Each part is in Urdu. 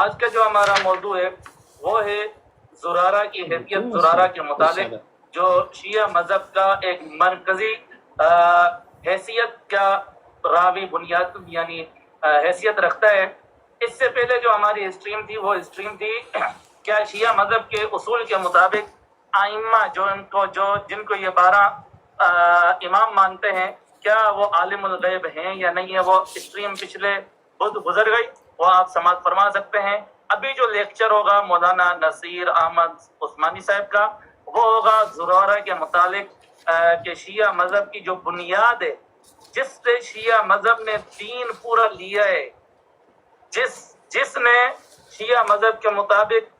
آج کا جو ہمارا موضوع ہے وہ ہے زرارہ کی حیثیت. زرارہ کے متعلق جو شیعہ مذہب کا ایک مرکزی حیثیت کا راوی بنیاد یعنی حیثیت رکھتا ہے. اس سے پہلے جو ہماری اسٹریم تھی وہ اسٹریم تھی کیا شیعہ مذہب کے اصول کے مطابق آئمہ جن کو یہ 12 امام مانتے ہیں کیا وہ عالم الغیب ہیں یا نہیں ہے. وہ اسٹریم پچھلے بدھ گزر گئی، وہ آپ سماعت فرما سکتے ہیں. ابھی جو لیکچر ہوگا مولانا نصیر احمد عثمانی صاحب کا وہ ہوگا زرارہ کے متعلق کہ شیعہ مذہب کی جو بنیاد ہے جس سے شیعہ مذہب نے دین پورا لیا ہے، جس نے شیعہ مذہب کے مطابق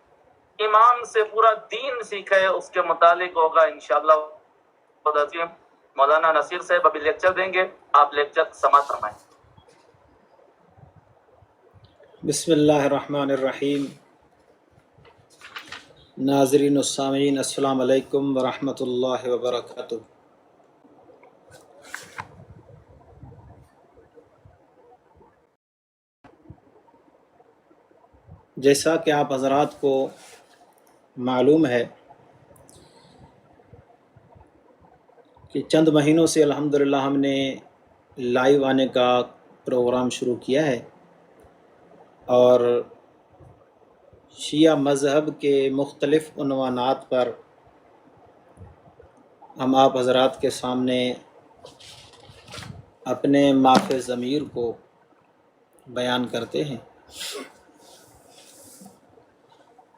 امام سے پورا دین سیکھا ہے اس کے متعلق ہوگا انشاءاللہ. مولانا نصیر صاحب ابھی لیکچر دیں گے، آپ لیکچر سماعت فرمائیں. بسم اللہ الرحمن الرحیم. ناظرین السامعین السلام علیکم ورحمۃ اللہ وبرکاتہ. جیسا کہ آپ حضرات کو معلوم ہے کہ چند مہینوں سے الحمدللہ ہم نے لائیو آنے کا پروگرام شروع کیا ہے اور شیعہ مذہب کے مختلف عنوانات پر ہم آپ حضرات کے سامنے اپنے معاف ضمیر کو بیان کرتے ہیں،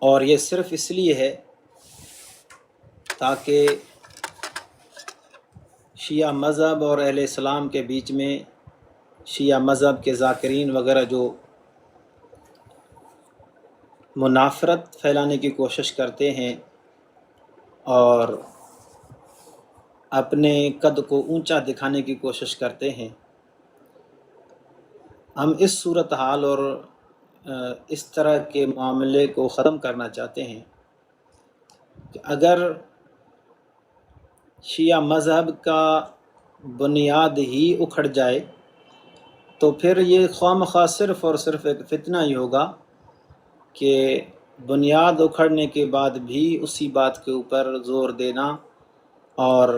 اور یہ صرف اس لیے ہے تاکہ شیعہ مذہب اور اہل اسلام کے بیچ میں شیعہ مذہب کے ذاکرین وغیرہ جو منافرت پھیلانے کی کوشش کرتے ہیں اور اپنے قد کو اونچا دکھانے کی کوشش کرتے ہیں، ہم اس صورتحال اور اس طرح کے معاملے کو ختم کرنا چاہتے ہیں کہ اگر شیعہ مذہب کا بنیاد ہی اکھڑ جائے تو پھر یہ خواہ مخواہ صرف اور صرف ایک فتنہ ہی ہوگا کہ بنیاد اکھڑنے کے بعد بھی اسی بات کے اوپر زور دینا اور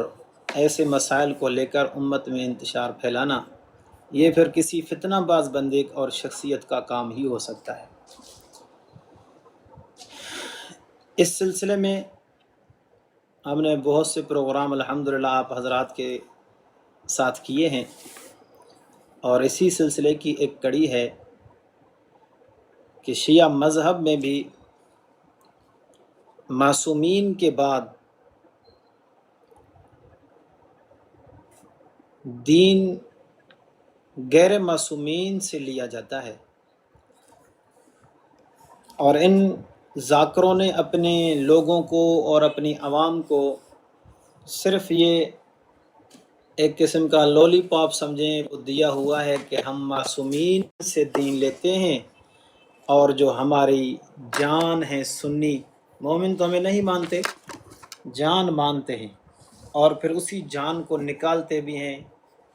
ایسے مسائل کو لے کر امت میں انتشار پھیلانا، یہ پھر کسی فتنہ باز بندے اور شخصیت کا کام ہی ہو سکتا ہے. اس سلسلے میں ہم نے بہت سے پروگرام الحمدللہ آپ حضرات کے ساتھ کیے ہیں، اور اسی سلسلے کی ایک کڑی ہے کہ شیعہ مذہب میں بھی معصومین کے بعد دین غیر معصومین سے لیا جاتا ہے، اور ان ذاکروں نے اپنے لوگوں کو اور اپنی عوام کو صرف یہ ایک قسم کا لولی پاپ سمجھیں دیا ہوا ہے کہ ہم معصومین سے دین لیتے ہیں، اور جو ہماری جان ہے سنی مومن تو ہمیں نہیں مانتے، جان مانتے ہیں، اور پھر اسی جان کو نکالتے بھی ہیں.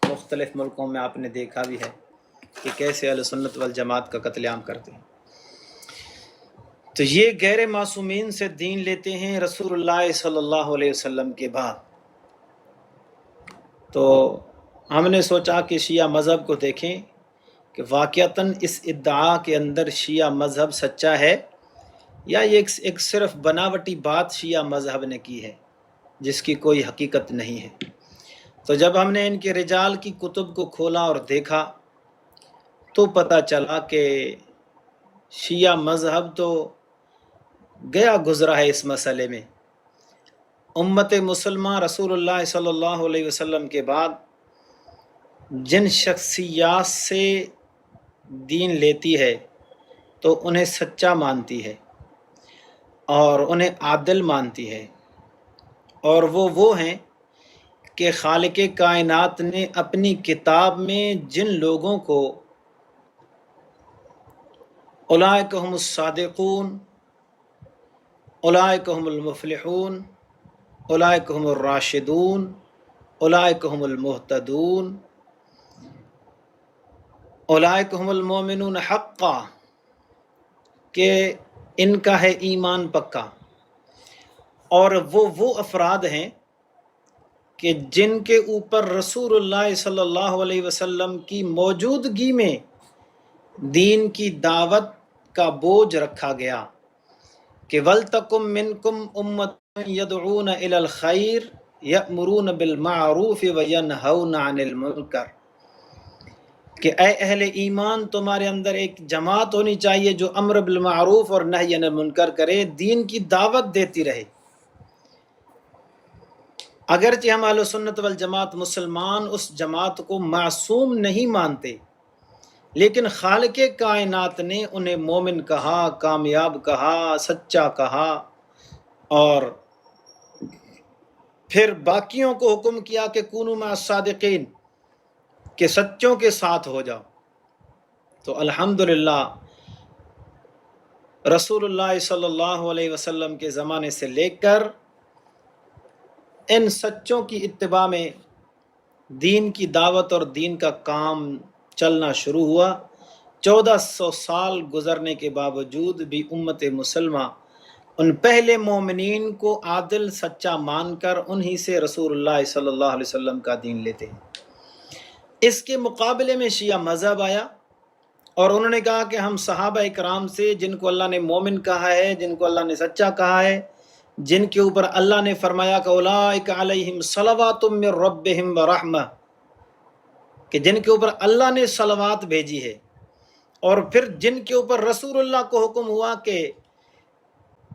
مختلف ملکوں میں آپ نے دیکھا بھی ہے کہ کیسے اہل سنت والجماعت کا قتل عام کرتے ہیں. تو یہ غیر معصومین سے دین لیتے ہیں رسول اللہ صلی اللہ علیہ وسلم کے بعد. تو ہم نے سوچا کہ شیعہ مذہب کو دیکھیں کہ واقعتاً اس ادعا کے اندر شیعہ مذہب سچا ہے یا یہ ایک صرف بناوٹی بات شیعہ مذہب نے کی ہے جس کی کوئی حقیقت نہیں ہے. تو جب ہم نے ان کے رجال کی کتب کو کھولا اور دیکھا تو پتہ چلا کہ شیعہ مذہب تو گیا گزرا ہے اس مسئلے میں. امت مسلمہ رسول اللہ صلی اللہ علیہ وسلم کے بعد جن شخصیات سے دین لیتی ہے تو انہیں سچا مانتی ہے اور انہیں عادل مانتی ہے، اور وہ ہیں کہ خالق کائنات نے اپنی کتاب میں جن لوگوں کو اولئک هم الصادقون، اولئک هم المفلحون، اولئک هم الراشدون، اولئک هم المہتدون، اولئک هم المؤمنون حقا، کہ ان کا ہے ایمان پکا، اور وہ افراد ہیں کہ جن کے اوپر رسول اللہ صلی اللہ علیہ وسلم کی موجودگی میں دین کی دعوت کا بوجھ رکھا گیا کہ وَلْتَكُمْ مِنْكُمْ أُمَّةٌ يَدْعُونَ إِلَى الْخَيْرِ يَأْمُرُونَ بِالْمَعْرُوفِ وَيَنْهَوْنَ عَنِ الْمُنْكَرِ، کہ اے اہل ایمان تمہارے اندر ایک جماعت ہونی چاہیے جو امر بالمعروف اور نہی عن المنکر کرے، دین کی دعوت دیتی رہے۔ اگرچہ ہم اہل سنت والجماعت مسلمان اس جماعت کو معصوم نہیں مانتے، لیکن خالق کائنات نے انہیں مومن کہا، کامیاب کہا، سچا کہا، اور پھر باقیوں کو حکم کیا کہ کونوا مع الصادقین، کہ سچوں کے ساتھ ہو جاؤ۔ تو الحمدللہ رسول اللہ صلی اللہ علیہ وسلم کے زمانے سے لے کر ان سچوں کی اتباع میں دین کی دعوت اور دین کا کام چلنا شروع ہوا۔ 1400 سال گزرنے کے باوجود بھی امت مسلمہ ان پہلے مومنین کو عادل سچا مان کر انہی سے رسول اللہ صلی اللہ علیہ وسلم کا دین لیتے ہیں۔ اس کے مقابلے میں شیعہ مذہب آیا اور انہوں نے کہا کہ ہم صحابہ اکرام سے، جن کو اللہ نے مومن کہا ہے، جن کو اللہ نے سچا کہا ہے، جن کے اوپر اللہ نے فرمایا کہ اولئک علیہم صلوات من ربہم ورحمہ، کہ جن کے اوپر اللہ نے صلوات بھیجی ہے، اور پھر جن کے اوپر رسول اللہ کو حکم ہوا کہ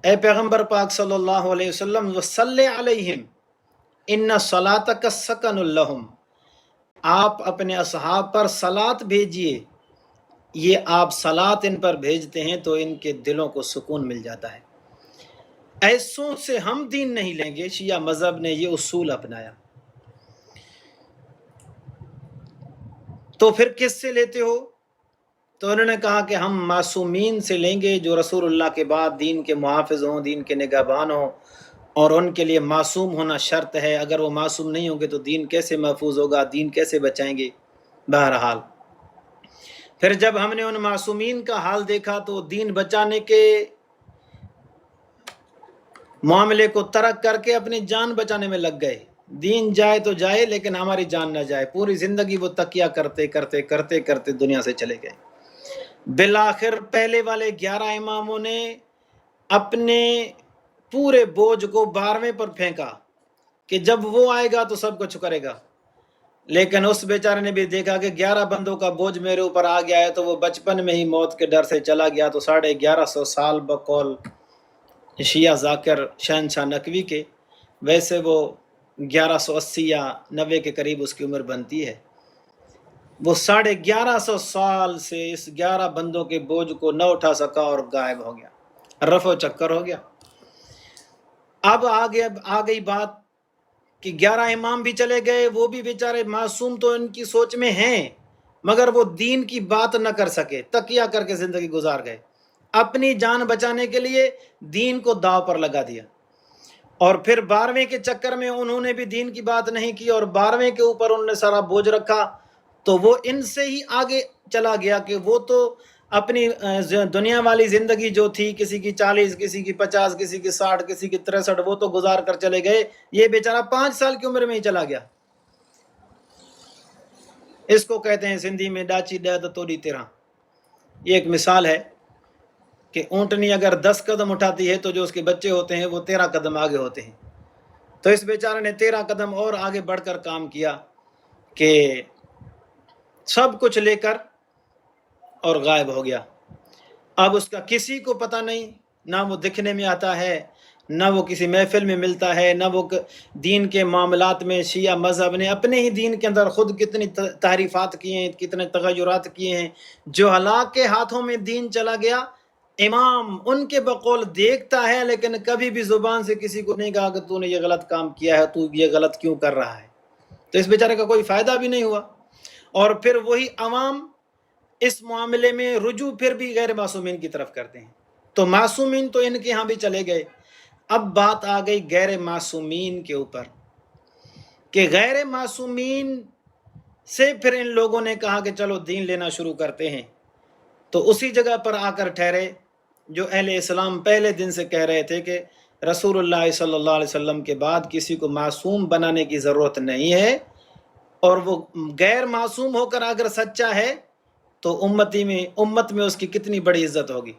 اے پیغمبر پاک صلی اللہ علیہ وسلم وصلی علیہم ان صلاتک سکن لہم، آپ اپنے اصحاب پر صلات بھیجئے، یہ آپ صلات ان پر بھیجتے ہیں تو ان کے دلوں کو سکون مل جاتا ہے۔ ایسوں سے ہم دین نہیں لیں گے، شیعہ مذہب نے یہ اصول اپنایا۔ تو پھر کس سے لیتے ہو؟ تو انہوں نے کہا کہ ہم معصومین سے لیں گے جو رسول اللہ کے بعد دین کے محافظ ہوں، دین کے نگہبان ہوں، اور ان کے لیے معصوم ہونا شرط ہے۔ اگر وہ معصوم نہیں ہوں گے تو دین کیسے محفوظ ہوگا، دین کیسے بچائیں گے؟ بہرحال پھر جب ہم نے ان معصومین کا حال دیکھا تو دین بچانے کے معاملے کو ترک کر کے اپنی جان بچانے میں لگ گئے۔ دین جائے تو جائے لیکن ہماری جان نہ جائے، پوری زندگی وہ تقیہ کرتے کرتے کرتے کرتے دنیا سے چلے گئے۔ بالآخر پہلے والے 11 اماموں نے اپنے پورے بوجھ کو 12ویں پر پھینکا کہ جب وہ آئے گا تو سب کچھ کرے گا، لیکن اس بیچارے نے بھی دیکھا کہ 11 بندوں کا بوجھ میرے اوپر آ گیا ہے، تو وہ بچپن میں ہی موت کے ڈر سے چلا گیا۔ تو 1150 سال بقول شیعہ ذاکر شہنشاہ نقوی کے، ویسے وہ 1180 یا 90 کے قریب اس کی عمر بنتی ہے، وہ 1150 سال سے اس 11 بندوں کے بوجھ کو نہ اٹھا سکا اور غائب ہو گیا، رفع و چکر ہو گیا۔ اب آ گئی بات کہ 11 امام بھی چلے گئے، وہ بھی بیچارے معصوم تو ان کی سوچ میں ہیں، مگر وہ دین کی بات نہ کر سکے، تقیہ کر کے زندگی گزار گئے، اپنی جان بچانے کے لیے دین کو داؤ پر لگا دیا۔ اور پھر 12ویں کے چکر میں انہوں نے بھی دین کی بات نہیں کی، اور 12ویں کے اوپر انہوں نے سارا بوجھ رکھا، تو وہ ان سے ہی آگے چلا گیا کہ وہ تو اپنی دنیا والی زندگی جو تھی، کسی کی 40، کسی کی 50، کسی کی 60، کسی کی 63، وہ تو گزار کر چلے گئے، یہ بیچارہ 5 سال کی عمر میں ہی چلا گیا۔ اس کو کہتے ہیں سندھی میں ڈاچی ڈیت توڑی 13۔ یہ ایک مثال ہے کہ اونٹنی اگر 10 قدم اٹھاتی ہے تو جو اس کے بچے ہوتے ہیں وہ 13 قدم آگے ہوتے ہیں۔ تو اس بیچارے نے 13 قدم اور آگے بڑھ کر کام کیا کہ سب کچھ لے کر اور غائب ہو گیا۔ اب اس کا کسی کو پتہ نہیں، نہ وہ دکھنے میں آتا ہے، نہ وہ کسی محفل میں ملتا ہے، نہ وہ دین کے معاملات میں۔ شیعہ مذہب نے اپنے ہی دین کے اندر خود کتنی تحریفات کی ہیں، کتنے تغیرات کیے ہیں۔ جو ہلاک کے ہاتھوں میں دین چلا گیا، امام ان کے بقول دیکھتا ہے لیکن کبھی بھی زبان سے کسی کو نہیں کہا کہ تو نے یہ غلط کام کیا ہے، تو یہ غلط کیوں کر رہا ہے۔ تو اس بیچارے کا کوئی فائدہ بھی نہیں ہوا۔ اور پھر وہی عوام اس معاملے میں رجوع پھر بھی غیر معصومین کی طرف کرتے ہیں۔ تو معصومین تو ان کے ہاں بھی چلے گئے۔ اب بات آ گئی غیر معصومین کے اوپر کہ غیر معصومین سے پھر ان لوگوں نے کہا کہ چلو دین لینا شروع کرتے ہیں۔ تو اسی جگہ پر آ کر ٹھہرے جو اہل اسلام پہلے دن سے کہہ رہے تھے کہ رسول اللہ صلی اللہ علیہ وسلم کے بعد کسی کو معصوم بنانے کی ضرورت نہیں ہے، اور وہ غیر معصوم ہو کر اگر سچا ہے تو امت میں اس کی کتنی بڑی عزت ہوگی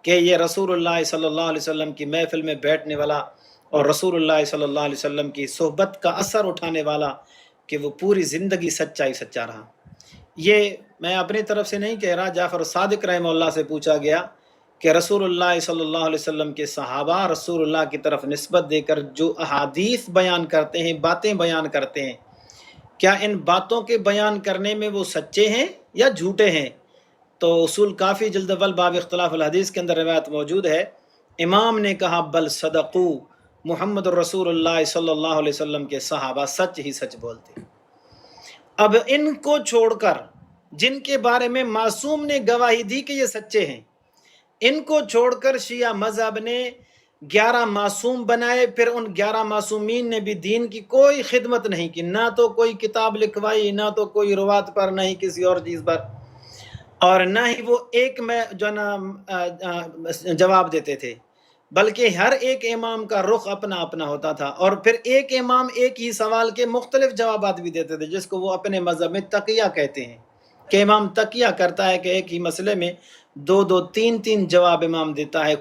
کہ یہ رسول اللہ صلی اللہ علیہ وسلم کی محفل میں بیٹھنے والا اور رسول اللہ صلی اللہ علیہ وسلم کی صحبت کا اثر اٹھانے والا، کہ وہ پوری زندگی سچا رہا۔ یہ میں اپنی طرف سے نہیں کہہ رہا، جعفر صادق رحمہ اللہ سے پوچھا گیا کہ رسول اللہ صلی اللہ علیہ وسلم کے صحابہ رسول اللہ کی طرف نسبت دے کر جو احادیث بیان کرتے ہیں، باتیں بیان کرتے ہیں، کیا ان باتوں کے بیان کرنے میں وہ سچے ہیں یا جھوٹے ہیں؟ تو اصول کافی جلد اول باب اختلاف الحدیث کے اندر روایت موجود ہے، امام نے کہا بل صدقو، محمد الرسول اللہ صلی اللہ علیہ وسلم کے صحابہ سچ ہی سچ بولتے۔ اب ان کو چھوڑ کر جن کے بارے میں معصوم نے گواہی دی کہ یہ سچے ہیں، ان کو چھوڑ کر شیعہ مذہب نے 11 معصوم بنائے، پھر ان 11 معصومین نے بھی دین کی کوئی خدمت نہیں کی، نہ تو کوئی کتاب لکھوائی، نہ تو کوئی روات پر، نہ ہی کسی اور چیز پر، اور نہ ہی وہ ایک میں جو نا جواب دیتے تھے، بلکہ ہر ایک امام کا رخ اپنا اپنا ہوتا تھا، اور پھر ایک امام ایک ہی سوال کے مختلف جوابات بھی دیتے تھے، جس کو وہ اپنے مذہب میں تقیہ کہتے ہیں کہ امام تقیہ کرتا ہے کہ ایک ہی مسئلے میں 2 3 جواب امام دیتا ہے،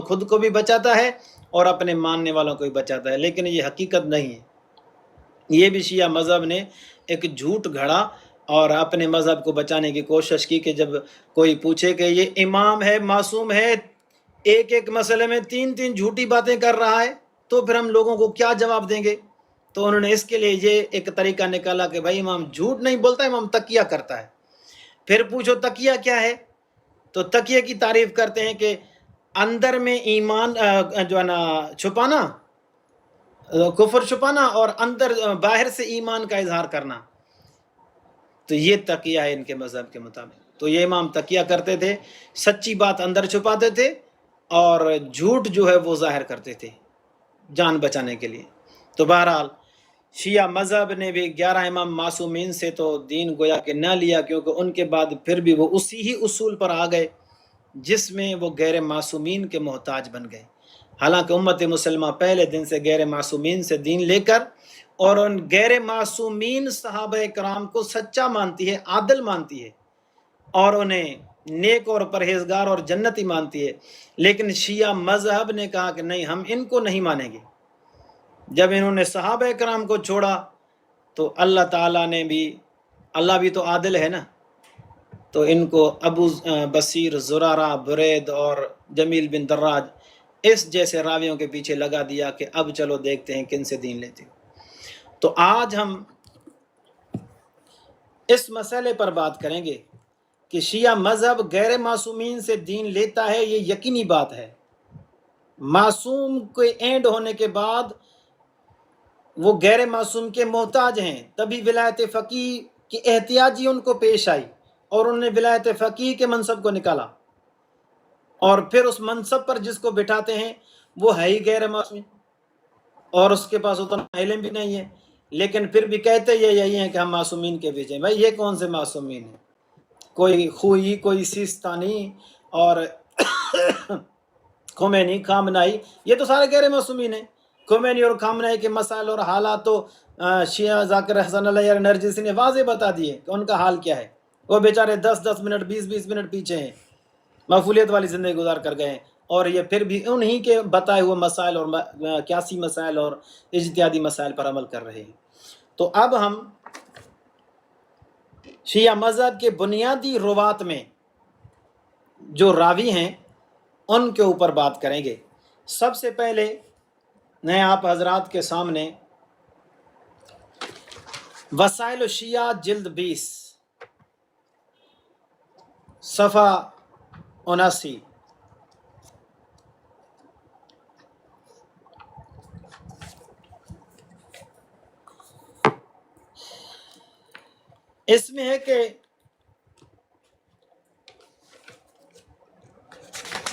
خود کو بھی بچاتا ہے اور اپنے ماننے والوں کو بھی بچاتا ہے، لیکن یہ حقیقت نہیں ہے۔ یہ بھی شیعہ مذہب نے ایک جھوٹ گھڑا اور اپنے مذہب کو بچانے کی کوشش کی کہ جب کوئی پوچھے کہ یہ امام ہے، معصوم ہے، ایک مسئلے میں 3 جھوٹی باتیں کر رہا ہے، تو پھر ہم لوگوں کو کیا جواب دیں گے؟ تو انہوں نے اس کے لیے یہ ایک طریقہ نکالا کہ بھائی امام جھوٹ نہیں بولتا، امام تقیہ کرتا ہے۔ پھر پوچھو تقیہ کیا ہے؟ تو تقیہ کی تعریف کرتے ہیں کہ اندر میں ایمان جو ہے نا چھپانا، کفر چھپانا، اور اندر باہر سے ایمان کا اظہار کرنا، تو یہ تقیہ ہے ان کے مذہب کے مطابق۔ تو یہ امام تقیہ کرتے تھے، سچی بات اندر چھپاتے تھے اور جھوٹ جو ہے وہ ظاہر کرتے تھے جان بچانے کے لیے۔ تو بہرحال شیعہ مذہب نے بھی 11 امام معصومین سے تو دین گویا کہ نہ لیا، کیونکہ ان کے بعد پھر بھی وہ اسی ہی اصول پر آ گئے جس میں وہ غیر معصومین کے محتاج بن گئے۔ حالانکہ امت مسلمہ پہلے دن سے غیر معصومین سے دین لے کر اور ان غیر معصومین صحابہ کرام کو سچا مانتی ہے، عادل مانتی ہے، اور انہیں نیک اور پرہیزگار اور جنتی مانتی ہے، لیکن شیعہ مذہب نے کہا کہ نہیں، ہم ان کو نہیں مانیں گے۔ جب انہوں نے صحابہ کرام کو چھوڑا تو اللہ تعالیٰ نے بھی، اللہ بھی تو عادل ہے نا، تو ان کو ابو بصیر، زرارہ، برید اور جمیل بن دراج اس جیسے راویوں کے پیچھے لگا دیا کہ اب چلو دیکھتے ہیں کن سے دین لیتے ہو۔ تو آج ہم اس مسئلے پر بات کریں گے کہ شیعہ مذہب غیر معصومین سے دین لیتا ہے، یہ یقینی بات ہے۔ معصوم کے اینڈ ہونے کے بعد وہ غیر معصوم کے محتاج ہیں، تبھی ولایت فقیہ کی احتیاجی ان کو پیش آئی اور انہوں نے ولایت فقیہ کے منصب کو نکالا، اور پھر اس منصب پر جس کو بٹھاتے ہیں وہ ہے ہی غیر معصوم اور اس کے پاس اتنا علم بھی نہیں ہے، لیکن پھر بھی کہتے یہی ہیں کہ ہم معصومین کے بیچ ہیں۔ بھائی یہ کون سے معصومین ہیں؟ کوئی خوئی، کوئی سیستانی اور خمینی، خامنائی، یہ تو سارے غیر معصومین ہیں۔ خمینی اور خامنائی کے مسائل اور حالات تو شیعہ ذاکر حسن علیہ نرجسی نے واضح بتا دیے کہ ان کا حال کیا ہے۔ وہ بیچارے 10 منٹ 20 منٹ پیچھے ہیں، مقبولیت والی زندگی گزار کر گئے ہیں، اور یہ پھر بھی انہی کے بتائے ہوئے مسائل اور قیاسی مسائل اور اجتہادی مسائل پر عمل کر رہے ہیں۔ تو اب ہم شیعہ مذہب کے بنیادی روات میں جو راوی ہیں ان کے اوپر بات کریں گے۔ سب سے پہلے میں آپ حضرات کے سامنے وسائل الشیعہ جلد 20 صفحہ 79 اس میں ہے کہ،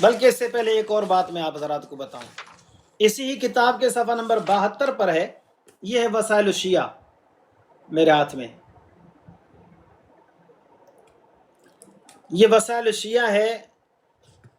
بلکہ اس سے پہلے ایک اور بات میں آپ حضرات کو بتاؤں، اسی ہی کتاب کے صفحہ نمبر 72 پر ہے، یہ ہے وسائل الشیعہ میرے ہاتھ میں۔ یہ وسائل الشیعہ ہے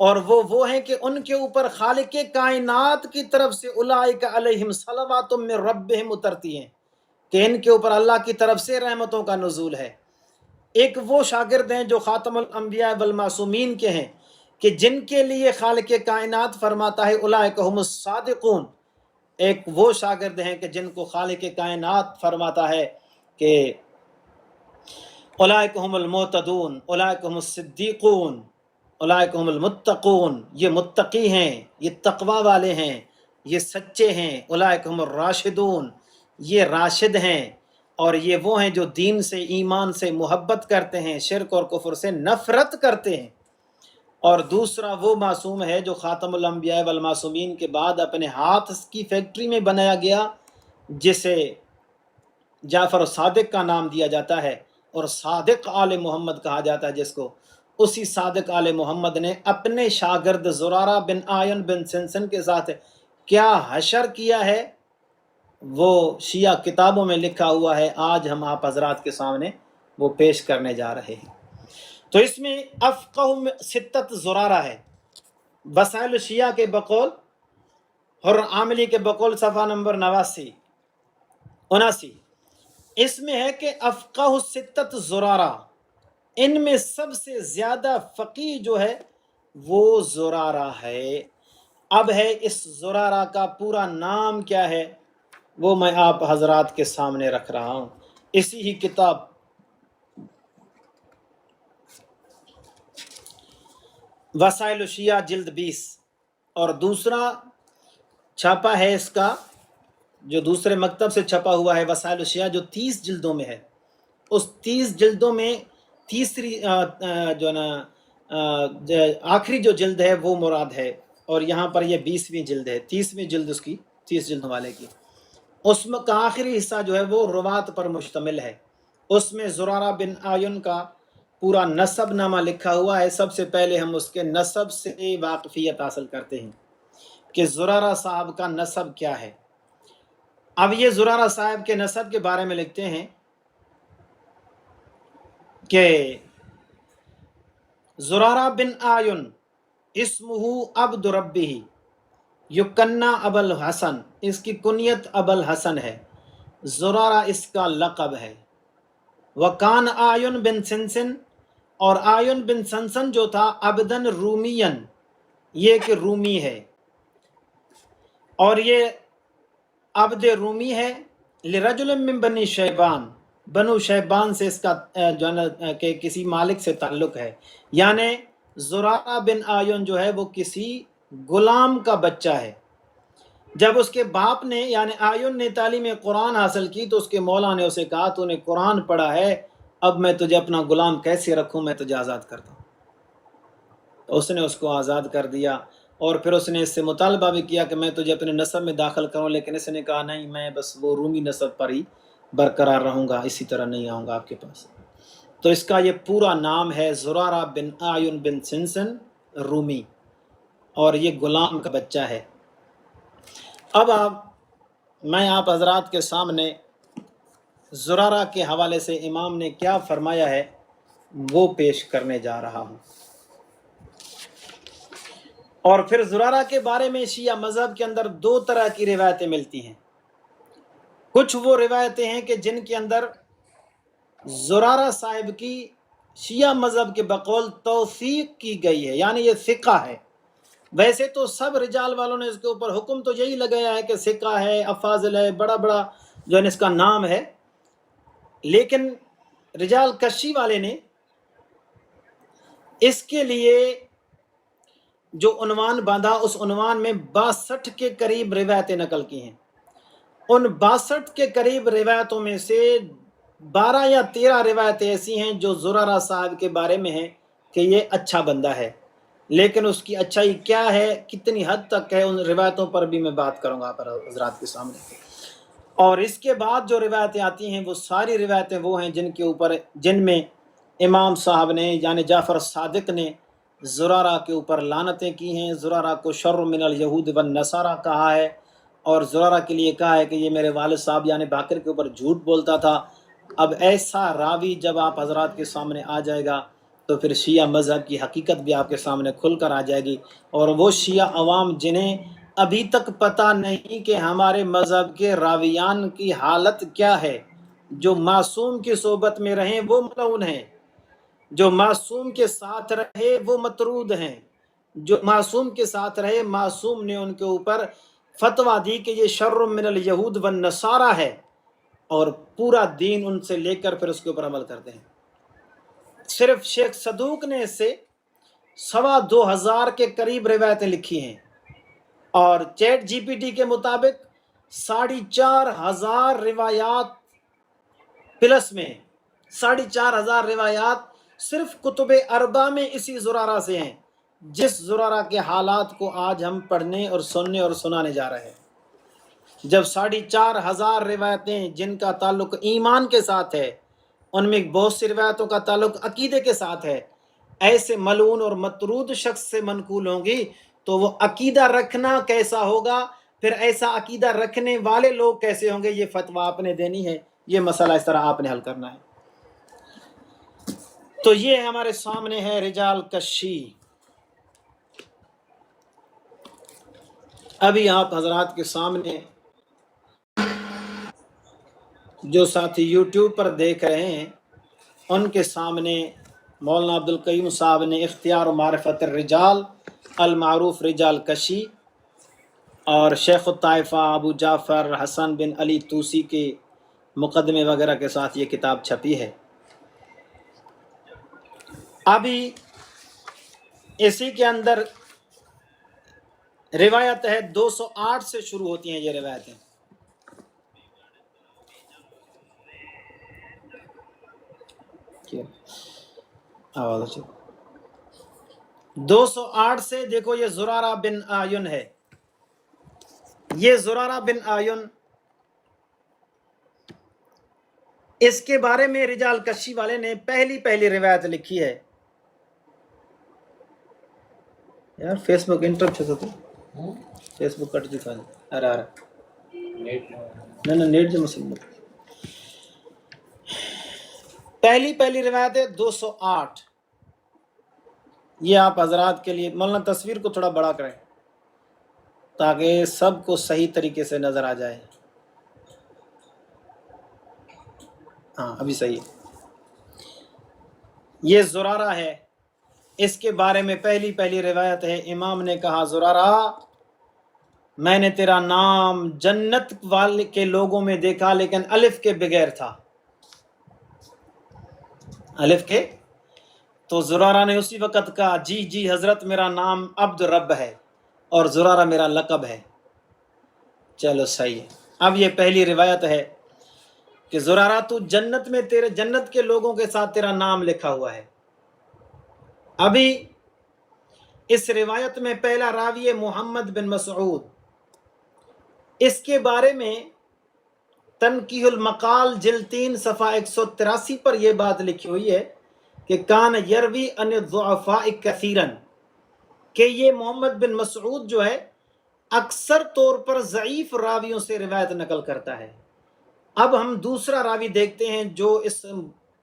اور وہ ہیں کہ ان کے اوپر خالق کائنات کی طرف سے اولئک علیہم صلوات من ربہم اترتی ہیں، کہ ان کے اوپر اللہ کی طرف سے رحمتوں کا نزول ہے۔ ایک وہ شاگرد ہیں جو خاتم الانبیاء والمعصومین کے ہیں، کہ جن کے لیے خالق کائنات فرماتا ہے اولئک هم الصادقون۔ ایک وہ شاگرد ہیں کہ جن کو خالق کائنات فرماتا ہے کہ اولئک هم المعتدون، اولئک هم الصدیقون، اولئک هم المتقون، یہ متقی ہیں، یہ تقوی والے ہیں، یہ سچے ہیں۔ اولئک هم الراشدون، یہ راشد ہیں، اور یہ وہ ہیں جو دین سے، ایمان سے محبت کرتے ہیں، شرک اور کفر سے نفرت کرتے ہیں۔ اور دوسرا وہ معصوم ہے جو خاتم الانبیاء والمعصومین کے بعد اپنے ہاتھ کی فیکٹری میں بنایا گیا، جسے جعفر صادق کا نام دیا جاتا ہے، اور صادق آل محمد کہا جاتا ہے جس کو۔ اسی صادق آل محمد نے اپنے شاگرد زرارہ بن آین بن سنسن کے ساتھ کیا حشر کیا ہے، وہ شیعہ کتابوں میں لکھا ہوا ہے، آج ہم آپ حضرات کے سامنے وہ پیش کرنے جا رہے ہیں۔ تو اس میں افقہ ستت زرارہ ہے، وسائل شیعہ کے بقول، حر عاملی کے بقول صفحہ نمبر 79 اس میں ہے کہ افقہ ستت زرارہ، ان میں سب سے زیادہ فقیہ جو ہے وہ زرارہ ہے۔ اب ہے اس زرارہ کا پورا نام کیا ہے، وہ میں آپ حضرات کے سامنے رکھ رہا ہوں، اسی ہی کتاب وسائل الشیعہ جلد 20، اور دوسرا چھاپا ہے اس کا جو دوسرے مکتب سے چھپا ہوا ہے وسائل الشیعہ، جو 30 جلدوں میں ہے۔ اس 30 جلدوں میں تیسری جو نا آخری جو جلد ہے وہ مراد ہے، اور یہاں پر یہ 20ویں جلد ہے، 30ویں جلد اس کی، 30 جلدوں والے کی۔ اس میں کا آخری حصہ جو ہے وہ روات پر مشتمل ہے۔ اس میں زرارہ بن آین کا پورا نسب نامہ لکھا ہوا ہے۔ سب سے پہلے ہم اس کے نسب سے واقفیت حاصل کرتے ہیں کہ زرارہ صاحب کا نسب کیا ہے۔ اب یہ زرارہ صاحب کے نسب کے بارے میں لکھتے ہیں کہ زرارہ بن آین اسمہ عبد ربہ یکنہ ابو الحسن، اس کی کنیت ابو الحسن ہے، زرارہ اس کا لقب ہے۔ وکان آین بن سنسن، اور آین بن سنسن جو تھا عبدن رومین، یہ ایک رومی ہے، اور یہ عبد رومی ہے، لرجل من بنی شیبان، بنو شیبان سے اس کا جو ہے نا کہ کسی مالک سے تعلق ہے، یعنی زرارہ بن آین جو ہے وہ کسی غلام کا بچہ ہے۔ جب اس کے باپ نے یعنی آین نے تعلیم قرآن حاصل کی تو اس کے مولا نے اسے کہا تو نے قرآن پڑھا ہے، اب میں تجھے اپنا غلام کیسے رکھوں، میں تجھے آزاد کرتا ہوں۔ تو اس نے اس کو آزاد کر دیا، اور پھر اس نے اس سے مطالبہ بھی کیا کہ میں تجھے اپنے نسب میں داخل کروں، لیکن اس نے کہا نہیں، میں بس وہ رومی نسب پر ہی برقرار رہوں گا، اسی طرح نہیں آؤں گا آپ کے پاس۔ تو اس کا یہ پورا نام ہے زرارہ بن آین بن سنسن رومی، اور یہ غلام کا بچہ ہے۔ اب میں آپ حضرات کے سامنے زرارہ کے حوالے سے امام نے کیا فرمایا ہے وہ پیش کرنے جا رہا ہوں۔ اور پھر زرارہ کے بارے میں شیعہ مذہب کے اندر 2 طرح کی روایتیں ملتی ہیں۔ کچھ وہ روایتیں ہیں کہ جن کے اندر زرارہ صاحب کی شیعہ مذہب کے بقول توثیق کی گئی ہے، یعنی یہ ثقہ ہے۔ ویسے تو سب رجال والوں نے اس کے اوپر حکم تو یہی لگایا ہے کہ ثقہ ہے، افاضل ہے، بڑا بڑا جو ہے اس کا نام ہے، لیکن رجال کشی والے نے اس کے لیے جو عنوان باندھا، اس عنوان میں 62 کے قریب روایتیں نقل کی ہیں۔ ان 62 کے قریب روایتوں میں سے 12 یا 13 روایتیں ایسی ہیں جو زرارہ صاحب کے بارے میں ہیں کہ یہ اچھا بندہ ہے، لیکن اس کی اچھائی کیا ہے، کتنی حد تک ہے، ان روایتوں پر بھی میں بات کروں گا آپ حضرات کے سامنے۔ اور اس کے بعد جو روایتیں آتی ہیں وہ ساری روایتیں وہ ہیں جن میں امام صاحب نے یعنی جعفر صادق نے زرارہ کے اوپر لعنتیں کی ہیں، زرارہ کو شر من الیہود والنصارى کہا ہے، اور زرارہ کے لیے کہا ہے کہ یہ میرے والد صاحب یعنی باقر کے اوپر جھوٹ بولتا تھا۔ اب ایسا راوی جب آپ حضرات کے سامنے آ جائے گا تو پھر شیعہ مذہب کی حقیقت بھی آپ کے سامنے کھل کر آ جائے گی، اور وہ شیعہ عوام جنہیں ابھی تک پتہ نہیں کہ ہمارے مذہب کے راویان کی حالت کیا ہے، جو معصوم کی صحبت میں رہیں وہ ملعون ہیں، جو معصوم کے ساتھ رہے وہ مطرود ہیں، جو معصوم کے ساتھ رہے معصوم نے ان کے اوپر فتویٰ دی کہ یہ شر من الیہود والنصارہ ہے، اور پورا دین ان سے لے کر پھر اس کے اوپر عمل کرتے ہیں۔ صرف شیخ صدوق نے اس سے 2,500 کے قریب روایتیں لکھی ہیں، اور چیٹ جی پی ٹی کے مطابق 4,500 روایات پلس میں 4,500 روایات صرف کتب اربع میں اسی زرارہ سے ہیں، جس زرارہ کے حالات کو آج ہم پڑھنے اور سننے اور سنانے جا رہے ہیں۔ جب 4,500 روایتیں جن کا تعلق ایمان کے ساتھ ہے، ان میں بہت سی روایتوں کا تعلق عقیدے کے ساتھ ہے، ایسے ملعون اور مطرود شخص سے منقول ہوں گی تو وہ عقیدہ رکھنا کیسا ہوگا، پھر ایسا عقیدہ رکھنے والے لوگ کیسے ہوں گے، یہ فتویٰ آپ نے دینی ہے، یہ مسئلہ اس طرح آپ نے حل کرنا ہے۔ تو یہ ہمارے سامنے ہے رجال کشی۔ ابھی آپ حضرات کے سامنے جو ساتھی یوٹیوب پر دیکھ رہے ہیں ان کے سامنے مولانا عبدالقیوم صاحب نے اختیار و معرفت الرجال المعروف رجال کشی اور شیخ الطائفہ ابو جعفر حسن بن علی توسی کے مقدمے وغیرہ کے ساتھ یہ کتاب چھپی ہے۔ ابھی اسی کے اندر روایت ہے 208 سے شروع ہوتی ہیں یہ روایتیں۔ آواز 208 سے دیکھو، یہ زرارہ بن آیون ہے۔ یہ زرارہ بن آیون، اس کے بارے میں رجال کشی والے نے پہلی روایت لکھی ہے۔ یار فیس بک انٹرپٹ ہے تو فیس بک کٹ دکھا دیں۔ ارے نہ نیٹ جو مسلم پہلی روایت ہے 208۔ یہ آپ حضرات کے لیے مولانا تصویر کو تھوڑا بڑا کریں تاکہ سب کو صحیح طریقے سے نظر آ جائے۔ ہاں ابھی صحیح ہے۔ یہ زرارہ ہے، اس کے بارے میں پہلی روایت ہے۔ امام نے کہا، زرارہ میں نے تیرا نام جنت والے کے لوگوں میں دیکھا لیکن الف کے بغیر تھا، الف کے۔ تو زرارہ نے اسی وقت کہا، جی حضرت میرا نام عبد رب ہے اور زرارہ میرا لقب ہے۔ چلو صحیح ہے۔ اب یہ پہلی روایت ہے کہ زرارہ تو جنت میں، تیرے جنت کے لوگوں کے ساتھ تیرا نام لکھا ہوا ہے۔ ابھی اس روایت میں پہلا راوی ہے محمد بن مسعود۔ اس کے بارے میں تنقیح المقال جلد 3 صفحہ 183 پر یہ بات لکھی ہوئی ہے کہ کان یروی عن الضعفاء کثیرا، کہ یہ محمد بن مسعود جو ہے اکثر طور پر ضعیف راویوں سے روایت نقل کرتا ہے۔ اب ہم دوسرا راوی دیکھتے ہیں جو اس